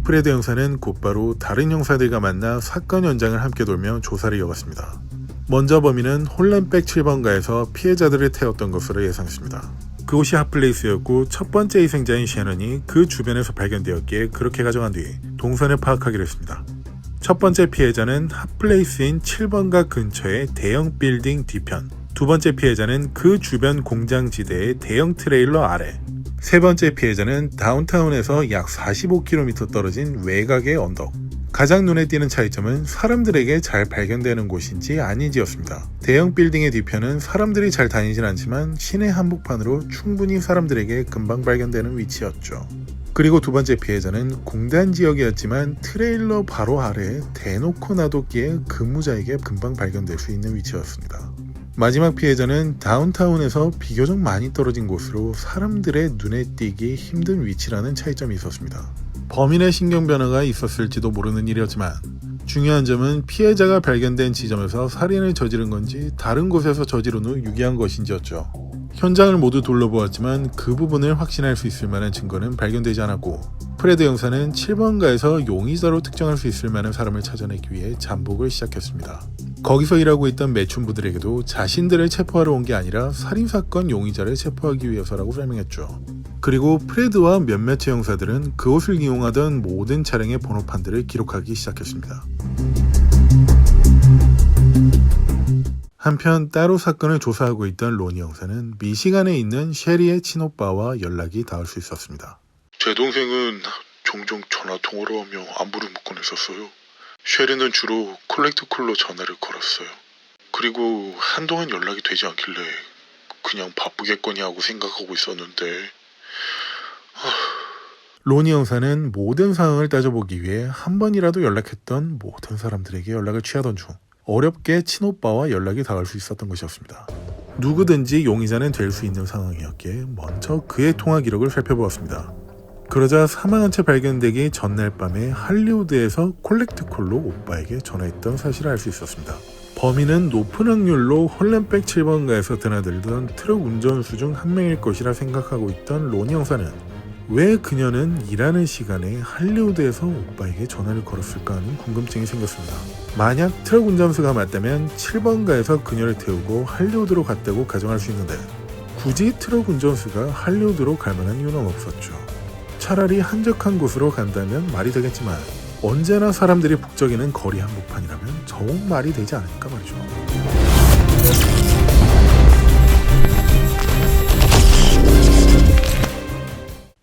프레드 형사는 곧바로 다른 형사들과 만나 사건 현장을 함께 돌며 조사를 이어갔습니다. 먼저 범인은 홀란백 7번가에서 피해자들을 태웠던 것으로 예상했습니다. 그곳이 핫플레이스였고 첫 번째 희생자인 셰넌이 그 주변에서 발견되었기에 그렇게 가정한 뒤 동선을 파악하기로 했습니다. 첫 번째 피해자는 핫플레이스인 7번가 근처의 대형 빌딩 뒤편, 두 번째 피해자는 그 주변 공장지대의 대형 트레일러 아래, 세 번째 피해자는 다운타운에서 약 45km 떨어진 외곽의 언덕. 가장 눈에 띄는 차이점은 사람들에게 잘 발견되는 곳인지 아닌지였습니다. 대형 빌딩의 뒤편은 사람들이 잘 다니진 않지만 시내 한복판으로 충분히 사람들에게 금방 발견되는 위치였죠. 그리고 두 번째 피해자는 공단 지역이었지만 트레일러 바로 아래 대놓고 놔뒀기에 근무자에게 금방 발견될 수 있는 위치였습니다. 마지막 피해자는 다운타운에서 비교적 많이 떨어진 곳으로 사람들의 눈에 띄기 힘든 위치라는 차이점이 있었습니다. 범인의 신경 변화가 있었을지도 모르는 일이었지만 중요한 점은 피해자가 발견된 지점에서 살인을 저지른 건지 다른 곳에서 저지른 후 유기한 것인지였죠. 현장을 모두 둘러보았지만 그 부분을 확신할 수 있을 만한 증거는 발견되지 않았고 프레드 형사는 7번가에서 용의자로 특정할 수 있을 만한 사람을 찾아내기 위해 잠복을 시작했습니다. 거기서 일하고 있던 매춘부들에게도 자신들을 체포하러 온 게 아니라 살인사건 용의자를 체포하기 위해서라고 설명했죠. 그리고 프레드와 몇몇의 형사들은 그곳을 이용하던 모든 차량의 번호판들을 기록하기 시작했습니다. 한편 따로 사건을 조사하고 있던 로니 형사는 미시간에 있는 셰리의 친오빠와 연락이 닿을 수 있었습니다. 제 동생은 종종 전화통화를 하며 안부를 묻곤 했었어요. 셰리는 주로 콜렉트콜로 전화를 걸었어요. 그리고 한동안 연락이 되지 않길래 그냥 바쁘겠거니 하고 생각하고 있었는데 로니 형사는 모든 상황을 따져보기 위해 한 번이라도 연락했던 모든 사람들에게 연락을 취하던 중 어렵게 친오빠와 연락이 닿을 수 있었던 것이었습니다. 누구든지 용의자는 될 수 있는 상황이었기에 먼저 그의 통화 기록을 살펴보았습니다. 그러자 사망한 채 발견되기 전날 밤에 할리우드에서 콜렉트콜로 오빠에게 전화했던 사실을 알 수 있었습니다. 범인은 높은 확률로 홀렘백 7번가에서 드나들던 트럭 운전수 중 한 명일 것이라 생각하고 있던 로니 형사는 왜 그녀는 일하는 시간에 할리우드에서 오빠에게 전화를 걸었을까 하는 궁금증이 생겼습니다. 만약 트럭 운전수가 맞다면 7번가에서 그녀를 태우고 할리우드로 갔다고 가정할 수 있는데 굳이 트럭 운전수가 할리우드로 갈 만한 이유는 없었죠. 차라리 한적한 곳으로 간다면 말이 되겠지만 언제나 사람들이 북적이는 거리 한복판이라면 더욱 말이 되지 않을까 말이죠.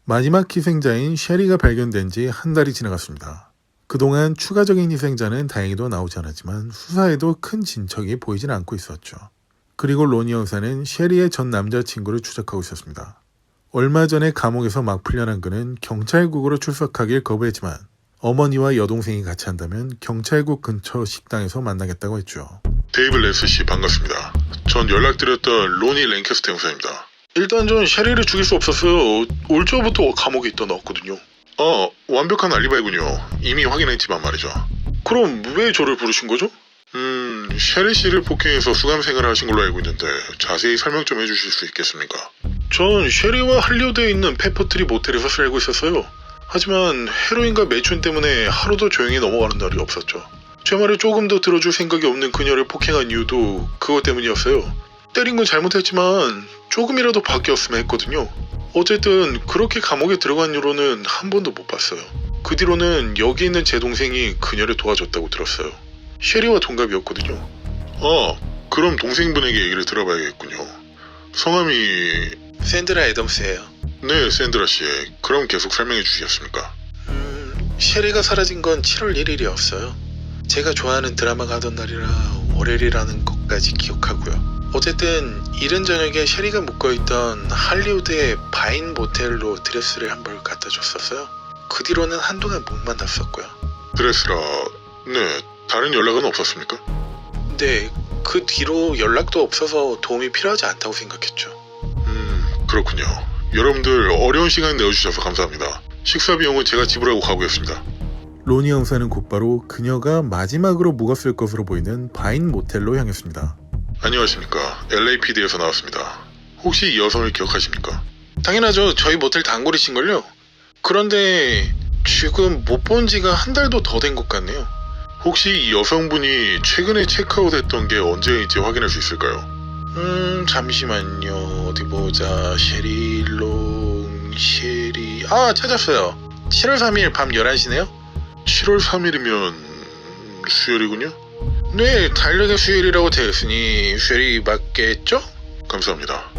마지막 희생자인 셰리가 발견된 지 한 달이 지나갔습니다. 그동안 추가적인 희생자는 다행히도 나오지 않았지만 수사에도 큰 진척이 보이진 않고 있었죠. 그리고 로니 형사는 셰리의 전 남자친구를 추적하고 있었습니다. 얼마 전에 감옥에서 막 풀려난 그는 경찰국으로 출석하길 거부했지만 어머니와 여동생이 같이 한다면 경찰국 근처 식당에서 만나겠다고 했죠. 데이브 레스 씨 반갑습니다. 전 연락드렸던 로니 랭캐스터 형사입니다. 일단 전 셰리를 죽일 수 없었어요. 올 초부터 감옥에 있다 나왔거든요. 완벽한 알리바이군요. 이미 확인했지만 말이죠. 그럼 왜 저를 부르신 거죠? 셰리 씨를 폭행해서 수감생활을 하신 걸로 알고 있는데 자세히 설명 좀 해주실 수 있겠습니까? 전 셰리와 할리우드에 있는 페퍼트리 모텔에서 살고 있었어요. 하지만 헤로인과 매춘 때문에 하루도 조용히 넘어가는 날이 없었죠. 제 말을 조금 더 들어줄 생각이 없는 그녀를 폭행한 이유도 그것 때문이었어요. 때린 건 잘못했지만 조금이라도 바뀌었으면 했거든요. 어쨌든 그렇게 감옥에 들어간 이후로는 한 번도 못 봤어요. 그 뒤로는 여기 있는 제 동생이 그녀를 도와줬다고 들었어요. 셰리와 동갑이었거든요. 그럼 동생분에게 얘기를 들어봐야겠군요. 성함이... 샌드라 애덤스예요. 네, 샌드라 씨. 그럼 계속 설명해 주시겠습니까? 셰리가 사라진 건 7월 1일이었어요. 제가 좋아하는 드라마가 하던 날이라 월요일이라는 것까지 기억하고요. 어쨌든 이른 저녁에 셰리가 묵어있던 할리우드의 바인 모텔로 드레스를 한 벌 갖다 줬었어요. 그 뒤로는 한동안 못 만났었고요. 드레스라... 네, 다른 연락은 없었습니까? 네, 그 뒤로 연락도 없어서 도움이 필요하지 않다고 생각했죠. 그렇군요. 여러분들 어려운 시간 내어주셔서 감사합니다. 식사 비용은 제가 지불하고 가보겠습니다. 로니 형사는 곧바로 그녀가 마지막으로 묵었을 것으로 보이는 바인 모텔로 향했습니다. 안녕하십니까. LAPD에서 나왔습니다. 혹시 이 여성을 기억하십니까? 당연하죠. 저희 모텔 단골이신걸요. 그런데 지금 못 본 지가 한 달도 더 된 것 같네요. 혹시 이 여성분이 최근에 체크아웃했던 게 언제인지 확인할 수 있을까요? 잠시만요. 어디 보자. 셰리... 찾았어요. 7월 3일 밤 11시네요. 7월 3일이면 수요일이군요? 네, 달력에 수요일이라고 되어 있으니 수요일이 맞겠죠? 감사합니다.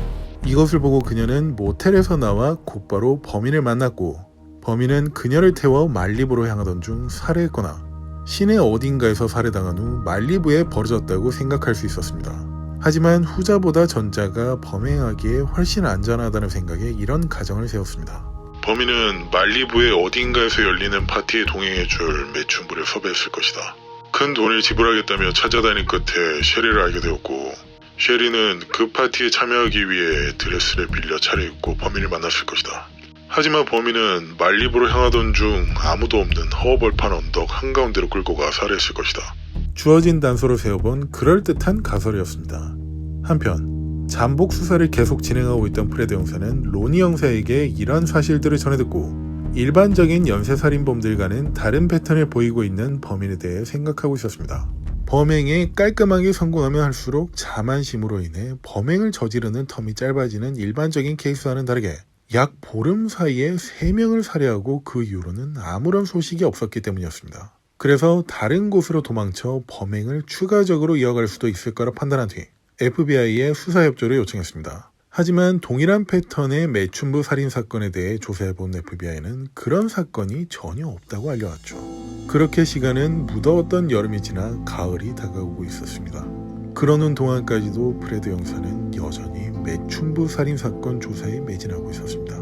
이것을 보고 그녀는 모텔에서 나와 곧바로 범인을 만났고 범인은 그녀를 태워 말리부로 향하던 중 살해했거나 시내 어딘가에서 살해당한 후 말리부에 버려졌다고 생각할 수 있었습니다. 하지만 후자보다 전자가 범행하기에 훨씬 안전하다는 생각에 이런 가정을 세웠습니다. 범인은 말리부의 어딘가에서 열리는 파티에 동행해줄 매춘부를 섭외했을 것이다. 큰 돈을 지불하겠다며 찾아다닌 끝에 셰리를 알게 되었고 셰리는 그 파티에 참여하기 위해 드레스를 빌려 차려입고 범인을 만났을 것이다. 하지만 범인은 말리부로 향하던 중 아무도 없는 허허벌판 언덕 한가운데로 끌고 가 살해했을 것이다. 주어진 단서로 세워본 그럴듯한 가설이었습니다. 한편 잠복 수사를 계속 진행하고 있던 프레드 형사는 로니 형사에게 이런 사실들을 전해듣고 일반적인 연쇄살인범들과는 다른 패턴을 보이고 있는 범인에 대해 생각하고 있었습니다. 범행에 깔끔하게 성공하면 할수록 자만심으로 인해 범행을 저지르는 텀이 짧아지는 일반적인 케이스와는 다르게 약 보름 사이에 3명을 살해하고 그 이후로는 아무런 소식이 없었기 때문이었습니다. 그래서 다른 곳으로 도망쳐 범행을 추가적으로 이어갈 수도 있을 거라 판단한 뒤 FBI에 수사 협조를 요청했습니다. 하지만 동일한 패턴의 매춘부 살인 사건에 대해 조사해본 FBI는 그런 사건이 전혀 없다고 알려왔죠. 그렇게 시간은 무더웠던 여름이 지나 가을이 다가오고 있었습니다. 그러는 동안까지도 프레드 형사는 여전히 매춘부 살인 사건 조사에 매진하고 있었습니다.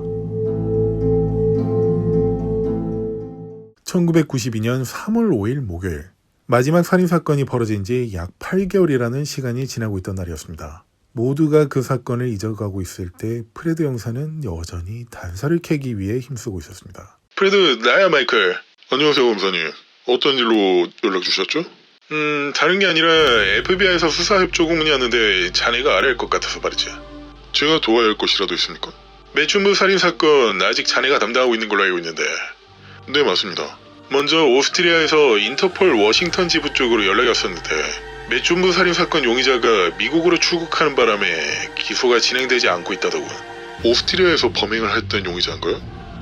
1992년 3월 5일 목요일 마지막 살인사건이 벌어진 지 약 8개월이라는 시간이 지나고 있던 날이었습니다. 모두가 그 사건을 잊어가고 있을 때 프레드 형사는 여전히 단서를 캐기 위해 힘쓰고 있었습니다. 프레드, 나야 마이클. 안녕하세요, 검사님. 어떤 일로 연락 주셨죠? 다른 게 아니라 FBI에서 수사 협조 공문이 왔는데 자네가 알아야 할 것 같아서 말이지. 제가 도와야 할 것이라도 있습니까? 매춘부 살인 사건 아직 자네가 담당하고 있는 걸로 알고 있는데. 네, 맞습니다. 먼저 오스트리아에서 인터폴 워싱턴 지부 쪽으로 연락이 왔었는데 매춘부 살인 사건 용의자가 미국으로 출국하는 바람에 기소가 진행되지 않고 있다더군. 오스트리아에서 범행을 했던 용의자인가요?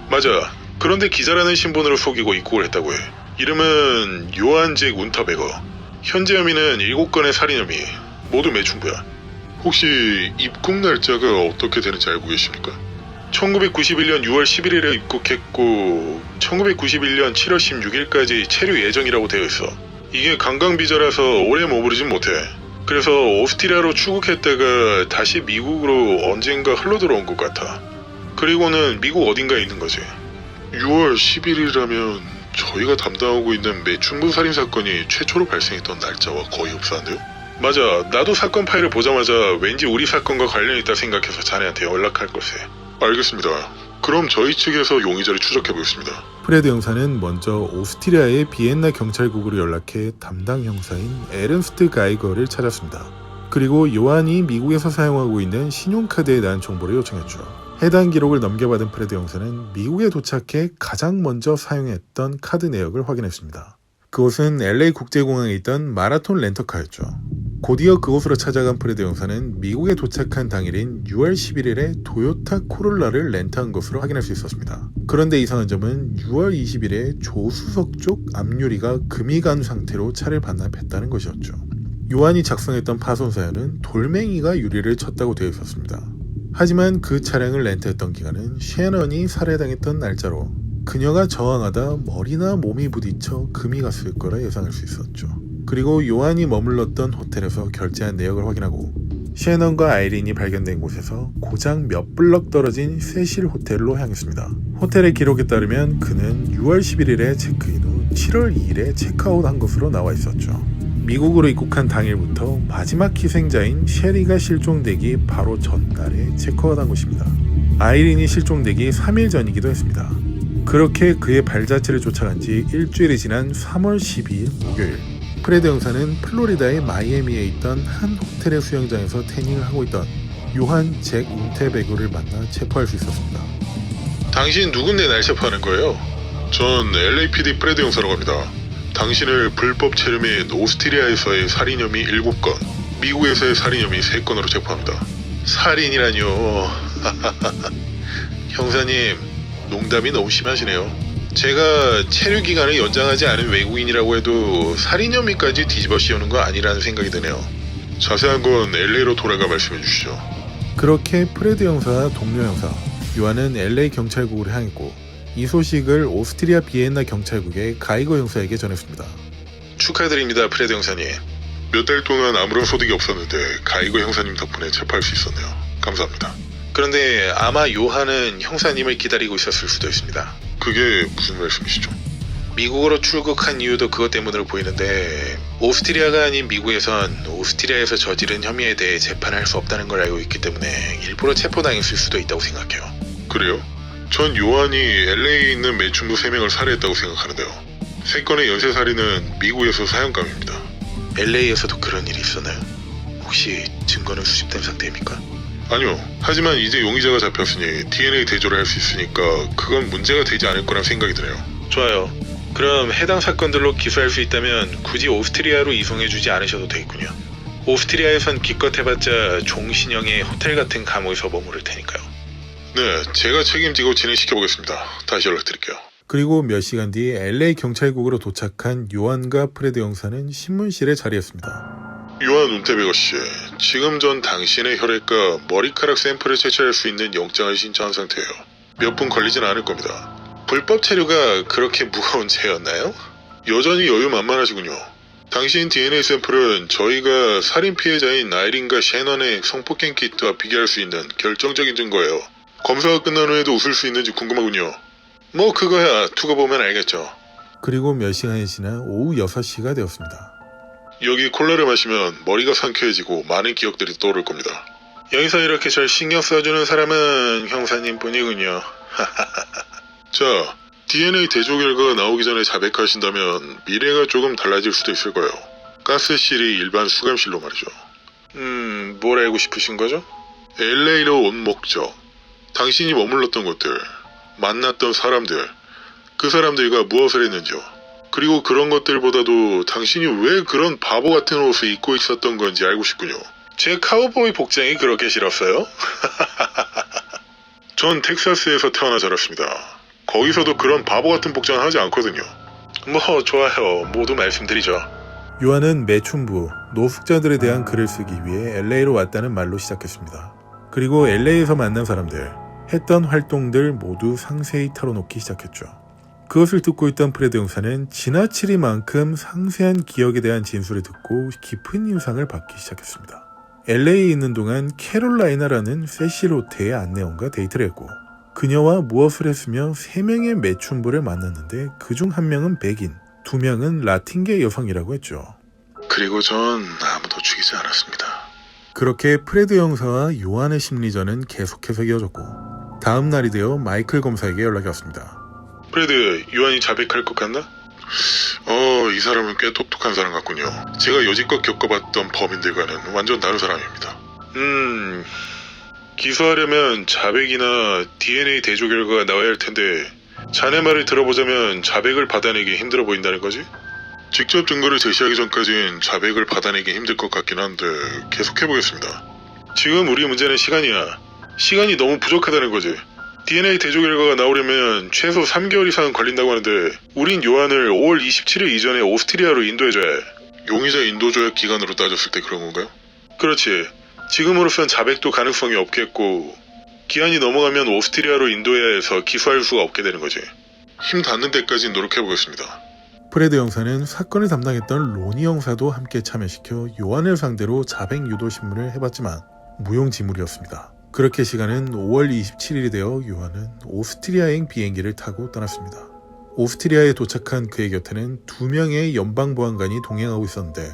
맞아. 그런데 기자라는 신분으로 속이고 입국을 했다고 해. 이름은 요한 잭 운터베거. 현재 혐의는 7건의 살인 혐의. 모두 매춘부야. 혹시 입국 날짜가 어떻게 되는지 알고 계십니까? 1991년 6월 11일에 입국했고 1991년 7월 16일까지 체류 예정이라고 되어 있어. 이게 관광비자라서 오래 머무르진 못해. 그래서 오스트리아로 출국했다가 다시 미국으로 언젠가 흘러 들어온 것 같아. 그리고는 미국 어딘가에 있는 거지. 6월 10일이라면 저희가 담당하고 있는 매춘부 살인 사건이 최초로 발생했던 날짜와 거의 흡사한데요? 맞아. 나도 사건 파일을 보자마자 왠지 우리 사건과 관련이 있다 생각해서 자네한테 연락할 것에. 알겠습니다. 그럼 저희 측에서 용의자를 추적해보겠습니다. 프레드 형사는 먼저 오스트리아의 비엔나 경찰국으로 연락해 담당 형사인 에른스트 가이거를 찾았습니다. 그리고 요한이 미국에서 사용하고 있는 신용카드에 대한 정보를 요청했죠. 해당 기록을 넘겨받은 프레드 형사는 미국에 도착해 가장 먼저 사용했던 카드 내역을 확인했습니다. 그곳은 LA 국제공항에 있던 마라톤 렌터카였죠. 곧이어 그곳으로 찾아간 프레드 형사는 미국에 도착한 당일인 6월 11일에 도요타 코롤라를 렌트한 것으로 확인할 수 있었습니다. 그런데 이상한 점은 6월 20일에 조수석 쪽 앞유리가 금이 간 상태로 차를 반납했다는 것이었죠. 요한이 작성했던 파손 사연은 돌멩이가 유리를 쳤다고 되어 있었습니다. 하지만 그 차량을 렌트했던 기간은 셰넌이 살해당했던 날짜로 그녀가 저항하다 머리나 몸이 부딪혀 금이 갔을 거라 예상할 수 있었죠. 그리고 요한이 머물렀던 호텔에서 결제한 내역을 확인하고 셰넌과 아이린이 발견된 곳에서 고작 몇 블럭 떨어진 세실 호텔로 향했습니다. 호텔의 기록에 따르면 그는 6월 11일에 체크인 후 7월 2일에 체크아웃한 것으로 나와 있었죠. 미국으로 입국한 당일부터 마지막 희생자인 셰리가 실종되기 바로 전날에 체크아웃한 곳입니다. 아이린이 실종되기 3일 전이기도 했습니다. 그렇게 그의 발자취를 쫓아간 지 일주일이 지난 3월 12일 목요일, 프레드 형사는 플로리다의 마이애미에 있던 한 호텔의 수영장에서 태닝을 하고 있던 요한 잭 운테베그를 만나 체포할 수 있었습니다. 당신 누군데 날 체포하는 거예요? 전 LAPD 프레드 형사라고 합니다. 당신을 불법 체류 및 오스트리아에서의 살인 혐의 7건, 미국에서의 살인 혐의 3건으로 체포합니다. 살인이라뇨. 형사님, 농담이 너무 심하시네요. 제가 체류 기간을 연장하지 않은 외국인이라고 해도 살인 혐의까지 뒤집어 씌우는 거 아니라는 생각이 드네요. 자세한 건 LA로 돌아가 말씀해 주시죠. 그렇게 프레드 형사와 동료 형사 요한은 LA 경찰국으로 향했고 이 소식을 오스트리아 비엔나 경찰국의 가이거 형사에게 전했습니다. 축하드립니다, 프레드 형사님. 몇 달 동안 아무런 소득이 없었는데 가이거 형사님 덕분에 체포할 수 있었네요. 감사합니다. 그런데 아마 요한은 형사님을 기다리고 있었을 수도 있습니다. 그게 무슨 말씀이시죠? 미국으로 출국한 이유도 그것 때문으로 보이는데 오스트리아가 아닌 미국에선 오스트리아에서 저지른 혐의에 대해 재판을 할 수 없다는 걸 알고 있기 때문에 일부러 체포당했을 수도 있다고 생각해요. 그래요? 전 요한이 LA에 있는 매춘부 3명을 살해했다고 생각하는데요. 3건의 연쇄살인은 미국에서 사형감입니다. LA에서도 그런 일이 있었나요? 혹시 증거는 수집된 상태입니까? 아니요. 하지만 이제 용의자가 잡혔으니 DNA 대조를 할 수 있으니까 그건 문제가 되지 않을 거란 생각이 드네요. 좋아요. 그럼 해당 사건들로 기소할 수 있다면 굳이 오스트리아로 이송해주지 않으셔도 되겠군요. 오스트리아에선 기껏 해봤자 종신형의 호텔 같은 감옥에서 머무를 테니까요. 네, 제가 책임지고 진행시켜보겠습니다. 다시 연락드릴게요. 그리고 몇 시간 뒤 LA 경찰국으로 도착한 요한과 프레드 형사는 신문실에 자리했습니다. 요한 운테베거 씨, 지금 전 당신의 혈액과 머리카락 샘플을 채취할 수 있는 영장을 신청한 상태예요. 몇 분 걸리진 않을 겁니다. 불법 체류가 그렇게 무거운 죄였나요? 여전히 여유 만만하시군요. 당신 DNA 샘플은 저희가 살인 피해자인 아이린과 셰넌의 성폭행 키트와 비교할 수 있는 결정적인 증거예요. 검사가 끝난 후에도 웃을 수 있는지 궁금하군요. 뭐 그거야 두고 보면 알겠죠. 그리고 몇 시간이 지나 오후 6시가 되었습니다. 여기 콜라를 마시면 머리가 상쾌해지고 많은 기억들이 떠오를 겁니다. 여기서 이렇게 절 신경 써주는 사람은 형사님뿐이군요. 자, DNA 대조 결과가 나오기 전에 자백하신다면 미래가 조금 달라질 수도 있을 거예요. 가스실이 일반 수감실로 말이죠. 뭘 알고 싶으신 거죠? LA로 온 목적, 당신이 머물렀던 곳들, 만났던 사람들, 그 사람들과 무엇을 했는지요. 그리고 그런 것들보다도 당신이 왜 그런 바보 같은 옷을 입고 있었던 건지 알고 싶군요. 제 카우보이 복장이 그렇게 싫었어요? 전 텍사스에서 태어나 자랐습니다. 거기서도 그런 바보 같은 복장을 하지 않거든요. 뭐 좋아요. 모두 말씀드리죠. 요한은 매춘부, 노숙자들에 대한 글을 쓰기 위해 LA로 왔다는 말로 시작했습니다. 그리고 LA에서 만난 사람들, 했던 활동들 모두 상세히 털어놓기 시작했죠. 그것을 듣고 있던 프레드 형사는 지나치리만큼 상세한 기억에 대한 진술을 듣고 깊은 인상을 받기 시작했습니다. LA에 있는 동안 캐롤라이나라는 세시로테의 안내원과 데이트를 했고 그녀와 무엇을 했으며 3명의 매춘부를 만났는데 그중 1명은 백인, 2명은 라틴계 여성이라고 했죠. 그리고 전 아무도 죽이지 않았습니다. 그렇게 프레드 형사와 요한의 심리전은 계속해서 이어졌고 다음 날이 되어 마이클 검사에게 연락이 왔습니다. 프레드, 요한이 자백할 것 같나? 이 사람은 꽤 똑똑한 사람 같군요. 제가 여지껏 겪어봤던 범인들과는 완전 다른 사람입니다. 기소하려면 자백이나 DNA 대조 결과가 나와야 할 텐데 자네 말을 들어보자면 자백을 받아내기 힘들어 보인다는 거지? 직접 증거를 제시하기 전까진 자백을 받아내기 힘들 것 같긴 한데 계속해보겠습니다. 지금 우리 문제는 시간이야. 시간이 너무 부족하다는 거지. DNA 대조 결과가 나오려면 최소 3개월 이상 걸린다고 하는데 우린 요한을 5월 27일 이전에 오스트리아로 인도해줘야 해. 용의자 인도 조약 기간으로 따졌을 때 그런 건가요? 그렇지. 지금으로선 자백도 가능성이 없겠고 기한이 넘어가면 오스트리아로 인도해야 해서 기소할 수가 없게 되는 거지. 힘 닿는 데까지 노력해보겠습니다. 프레드 형사는 사건을 담당했던 로니 형사도 함께 참여시켜 요한을 상대로 자백 유도 신문을 해봤지만 무용지물이었습니다. 그렇게 시간은 5월 27일이 되어 요한은 오스트리아행 비행기를 타고 떠났습니다. 오스트리아에 도착한 그의 곁에는 2명의 연방보안관이 동행하고 있었는데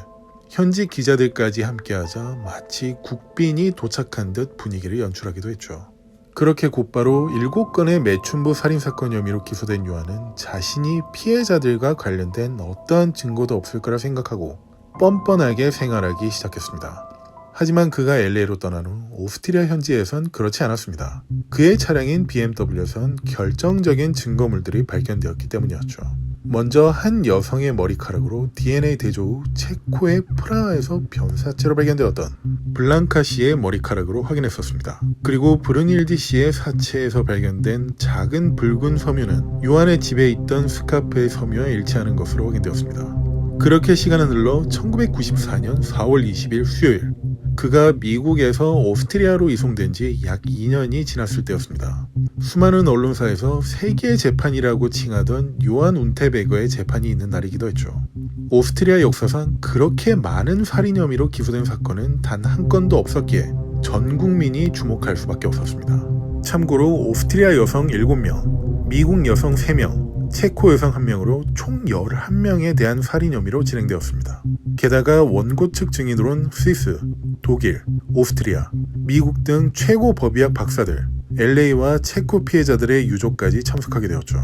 현지 기자들까지 함께하자 마치 국빈이 도착한 듯 분위기를 연출하기도 했죠. 그렇게 곧바로 7건의 매춘부 살인사건 혐의로 기소된 요한은 자신이 피해자들과 관련된 어떠한 증거도 없을 거라 생각하고 뻔뻔하게 생활하기 시작했습니다. 하지만 그가 LA로 떠난 후 오스트리아 현지에선 그렇지 않았습니다. 그의 차량인 BMW에선 결정적인 증거물들이 발견되었기 때문이었죠. 먼저 한 여성의 머리카락으로 DNA 대조 후 체코의 프라하에서 변사체로 발견되었던 블랑카 씨의 머리카락으로 확인했었습니다. 그리고 브루닐디 씨의 사체에서 발견된 작은 붉은 섬유는 요한의 집에 있던 스카프의 섬유와 일치하는 것으로 확인되었습니다. 그렇게 시간은 흘러 1994년 4월 20일 수요일 그가 미국에서 오스트리아로 이송된 지 약 2년이 지났을 때였습니다. 수많은 언론사에서 세계 재판이라고 칭하던 요한 운테베거의 재판이 있는 날이기도 했죠. 오스트리아 역사상 그렇게 많은 살인 혐의로 기소된 사건은 단 한 건도 없었기에 전 국민이 주목할 수밖에 없었습니다. 참고로 오스트리아 여성 7명, 미국 여성 3명, 체코 여성 1명으로 총 11명에 대한 살인 혐의로 진행되었습니다. 게다가 원고 측 증인으론 스위스, 독일, 오스트리아, 미국 등 최고 법의학 박사들, LA와 체코 피해자들의 유족까지 참석하게 되었죠.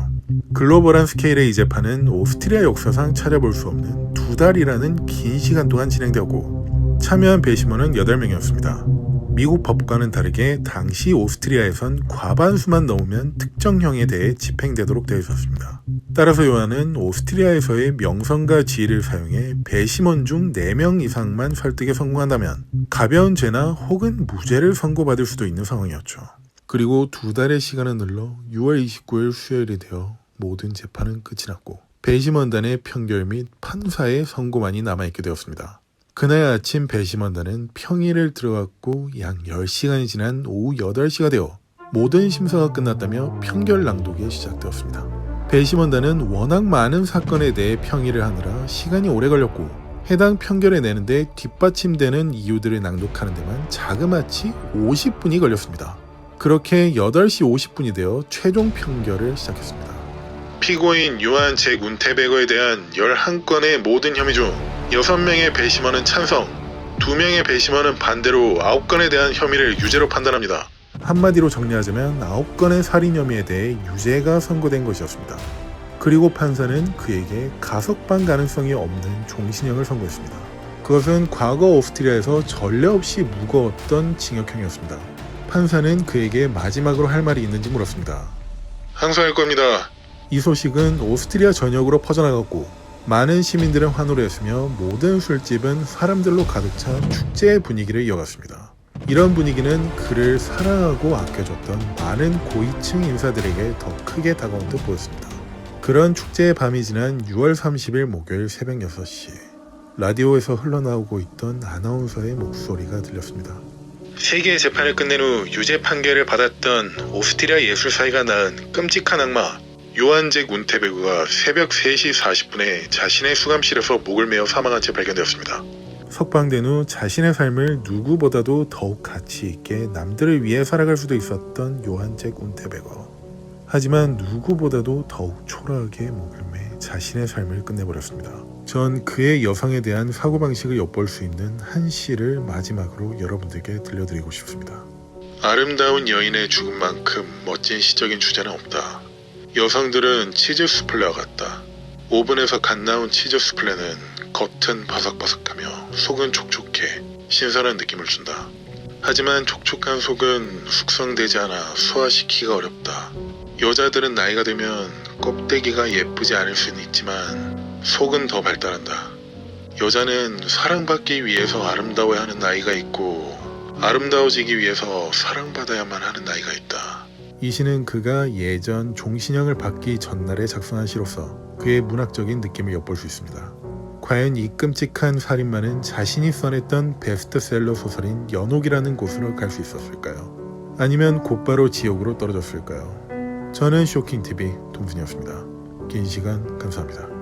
글로벌한 스케일의 이 재판은 오스트리아 역사상 찾아볼 수 없는 2달이라는 긴 시간 동안 진행되었고 참여한 배심원은 8명이었습니다. 미국 법과는 다르게 당시 오스트리아에선 과반수만 넘으면 특정형에 대해 집행되도록 되어 있었습니다. 따라서 요한은 오스트리아에서의 명성과 지위를 사용해 배심원 중 4명 이상만 설득에 성공한다면 가벼운 죄나 혹은 무죄를 선고받을 수도 있는 상황이었죠. 그리고 2달의 시간은 흘러 6월 29일 수요일이 되어 모든 재판은 끝이 났고 배심원단의 판결 및 판사의 선고만이 남아있게 되었습니다. 그날 아침 배심원단은 평일을 들어갔고 약 10시간이 지난 오후 8시가 되어 모든 심사가 끝났다며 판결 낭독이 시작되었습니다. 배심원단은 워낙 많은 사건에 대해 평일을 하느라 시간이 오래 걸렸고 해당 판결을 내는데 뒷받침되는 이유들을 낭독하는 데만 자그마치 50분이 걸렸습니다. 그렇게 8시 50분이 되어 최종 판결을 시작했습니다. 피고인 요한 잭 운테베거에 대한 11건의 모든 혐의 중 6명의 배심원은 찬성, 2명의 배심원은 반대로 9건에 대한 혐의를 유죄로 판단합니다. 한마디로 정리하자면 9건의 살인 혐의에 대해 유죄가 선고된 것이었습니다. 그리고 판사는 그에게 가석방 가능성이 없는 종신형을 선고했습니다. 그것은 과거 오스트리아에서 전례 없이 무거웠던 징역형이었습니다. 판사는 그에게 마지막으로 할 말이 있는지 물었습니다. 항소할 겁니다. 이 소식은 오스트리아 전역으로 퍼져나갔고 많은 시민들은 환호를 했으며 모든 술집은 사람들로 가득 차 축제의 분위기를 이어갔습니다. 이런 분위기는 그를 사랑하고 아껴줬던 많은 고위층 인사들에게 더 크게 다가온 듯 보였습니다. 그런 축제의 밤이 지난 6월 30일 목요일 새벽 6시 라디오에서 흘러나오고 있던 아나운서의 목소리가 들렸습니다. 세계의 재판을 끝낸 후 유죄 판결을 받았던 오스트리아 예술사회가 낳은 끔찍한 악마 요한잭 운테베그가 새벽 3시 40분에 자신의 수감실에서 목을 메어 사망한 채 발견되었습니다. 석방된 후 자신의 삶을 누구보다도 더욱 가치 있게 남들을 위해 살아갈 수도 있었던 요한잭 운테베거. 하지만 누구보다도 더욱 초라하게 목을 매 자신의 삶을 끝내버렸습니다. 전 그의 여성에 대한 사고방식을 엿볼 수 있는 한 시를 마지막으로 여러분들께 들려드리고 싶습니다. 아름다운 여인의 죽음만큼 멋진 시적인 주제는 없다. 여성들은 치즈 수플레와 같다. 오븐에서 갓 나온 치즈 수플레는 겉은 바삭바삭하며 속은 촉촉해 신선한 느낌을 준다. 하지만 촉촉한 속은 숙성되지 않아 소화시키기가 어렵다. 여자들은 나이가 들면 껍데기가 예쁘지 않을 수는 있지만 속은 더 발달한다. 여자는 사랑받기 위해서 아름다워야 하는 나이가 있고 아름다워지기 위해서 사랑받아야만 하는 나이가 있다. 이 시는 그가 예전 종신형을 받기 전날에 작성한 시로서 그의 문학적인 느낌을 엿볼 수 있습니다. 과연 이 끔찍한 살인마는 자신이 써냈던 베스트셀러 소설인 연옥이라는 곳으로 갈 수 있었을까요? 아니면 곧바로 지옥으로 떨어졌을까요? 저는 쇼킹TV 동순이었습니다. 긴 시간 감사합니다.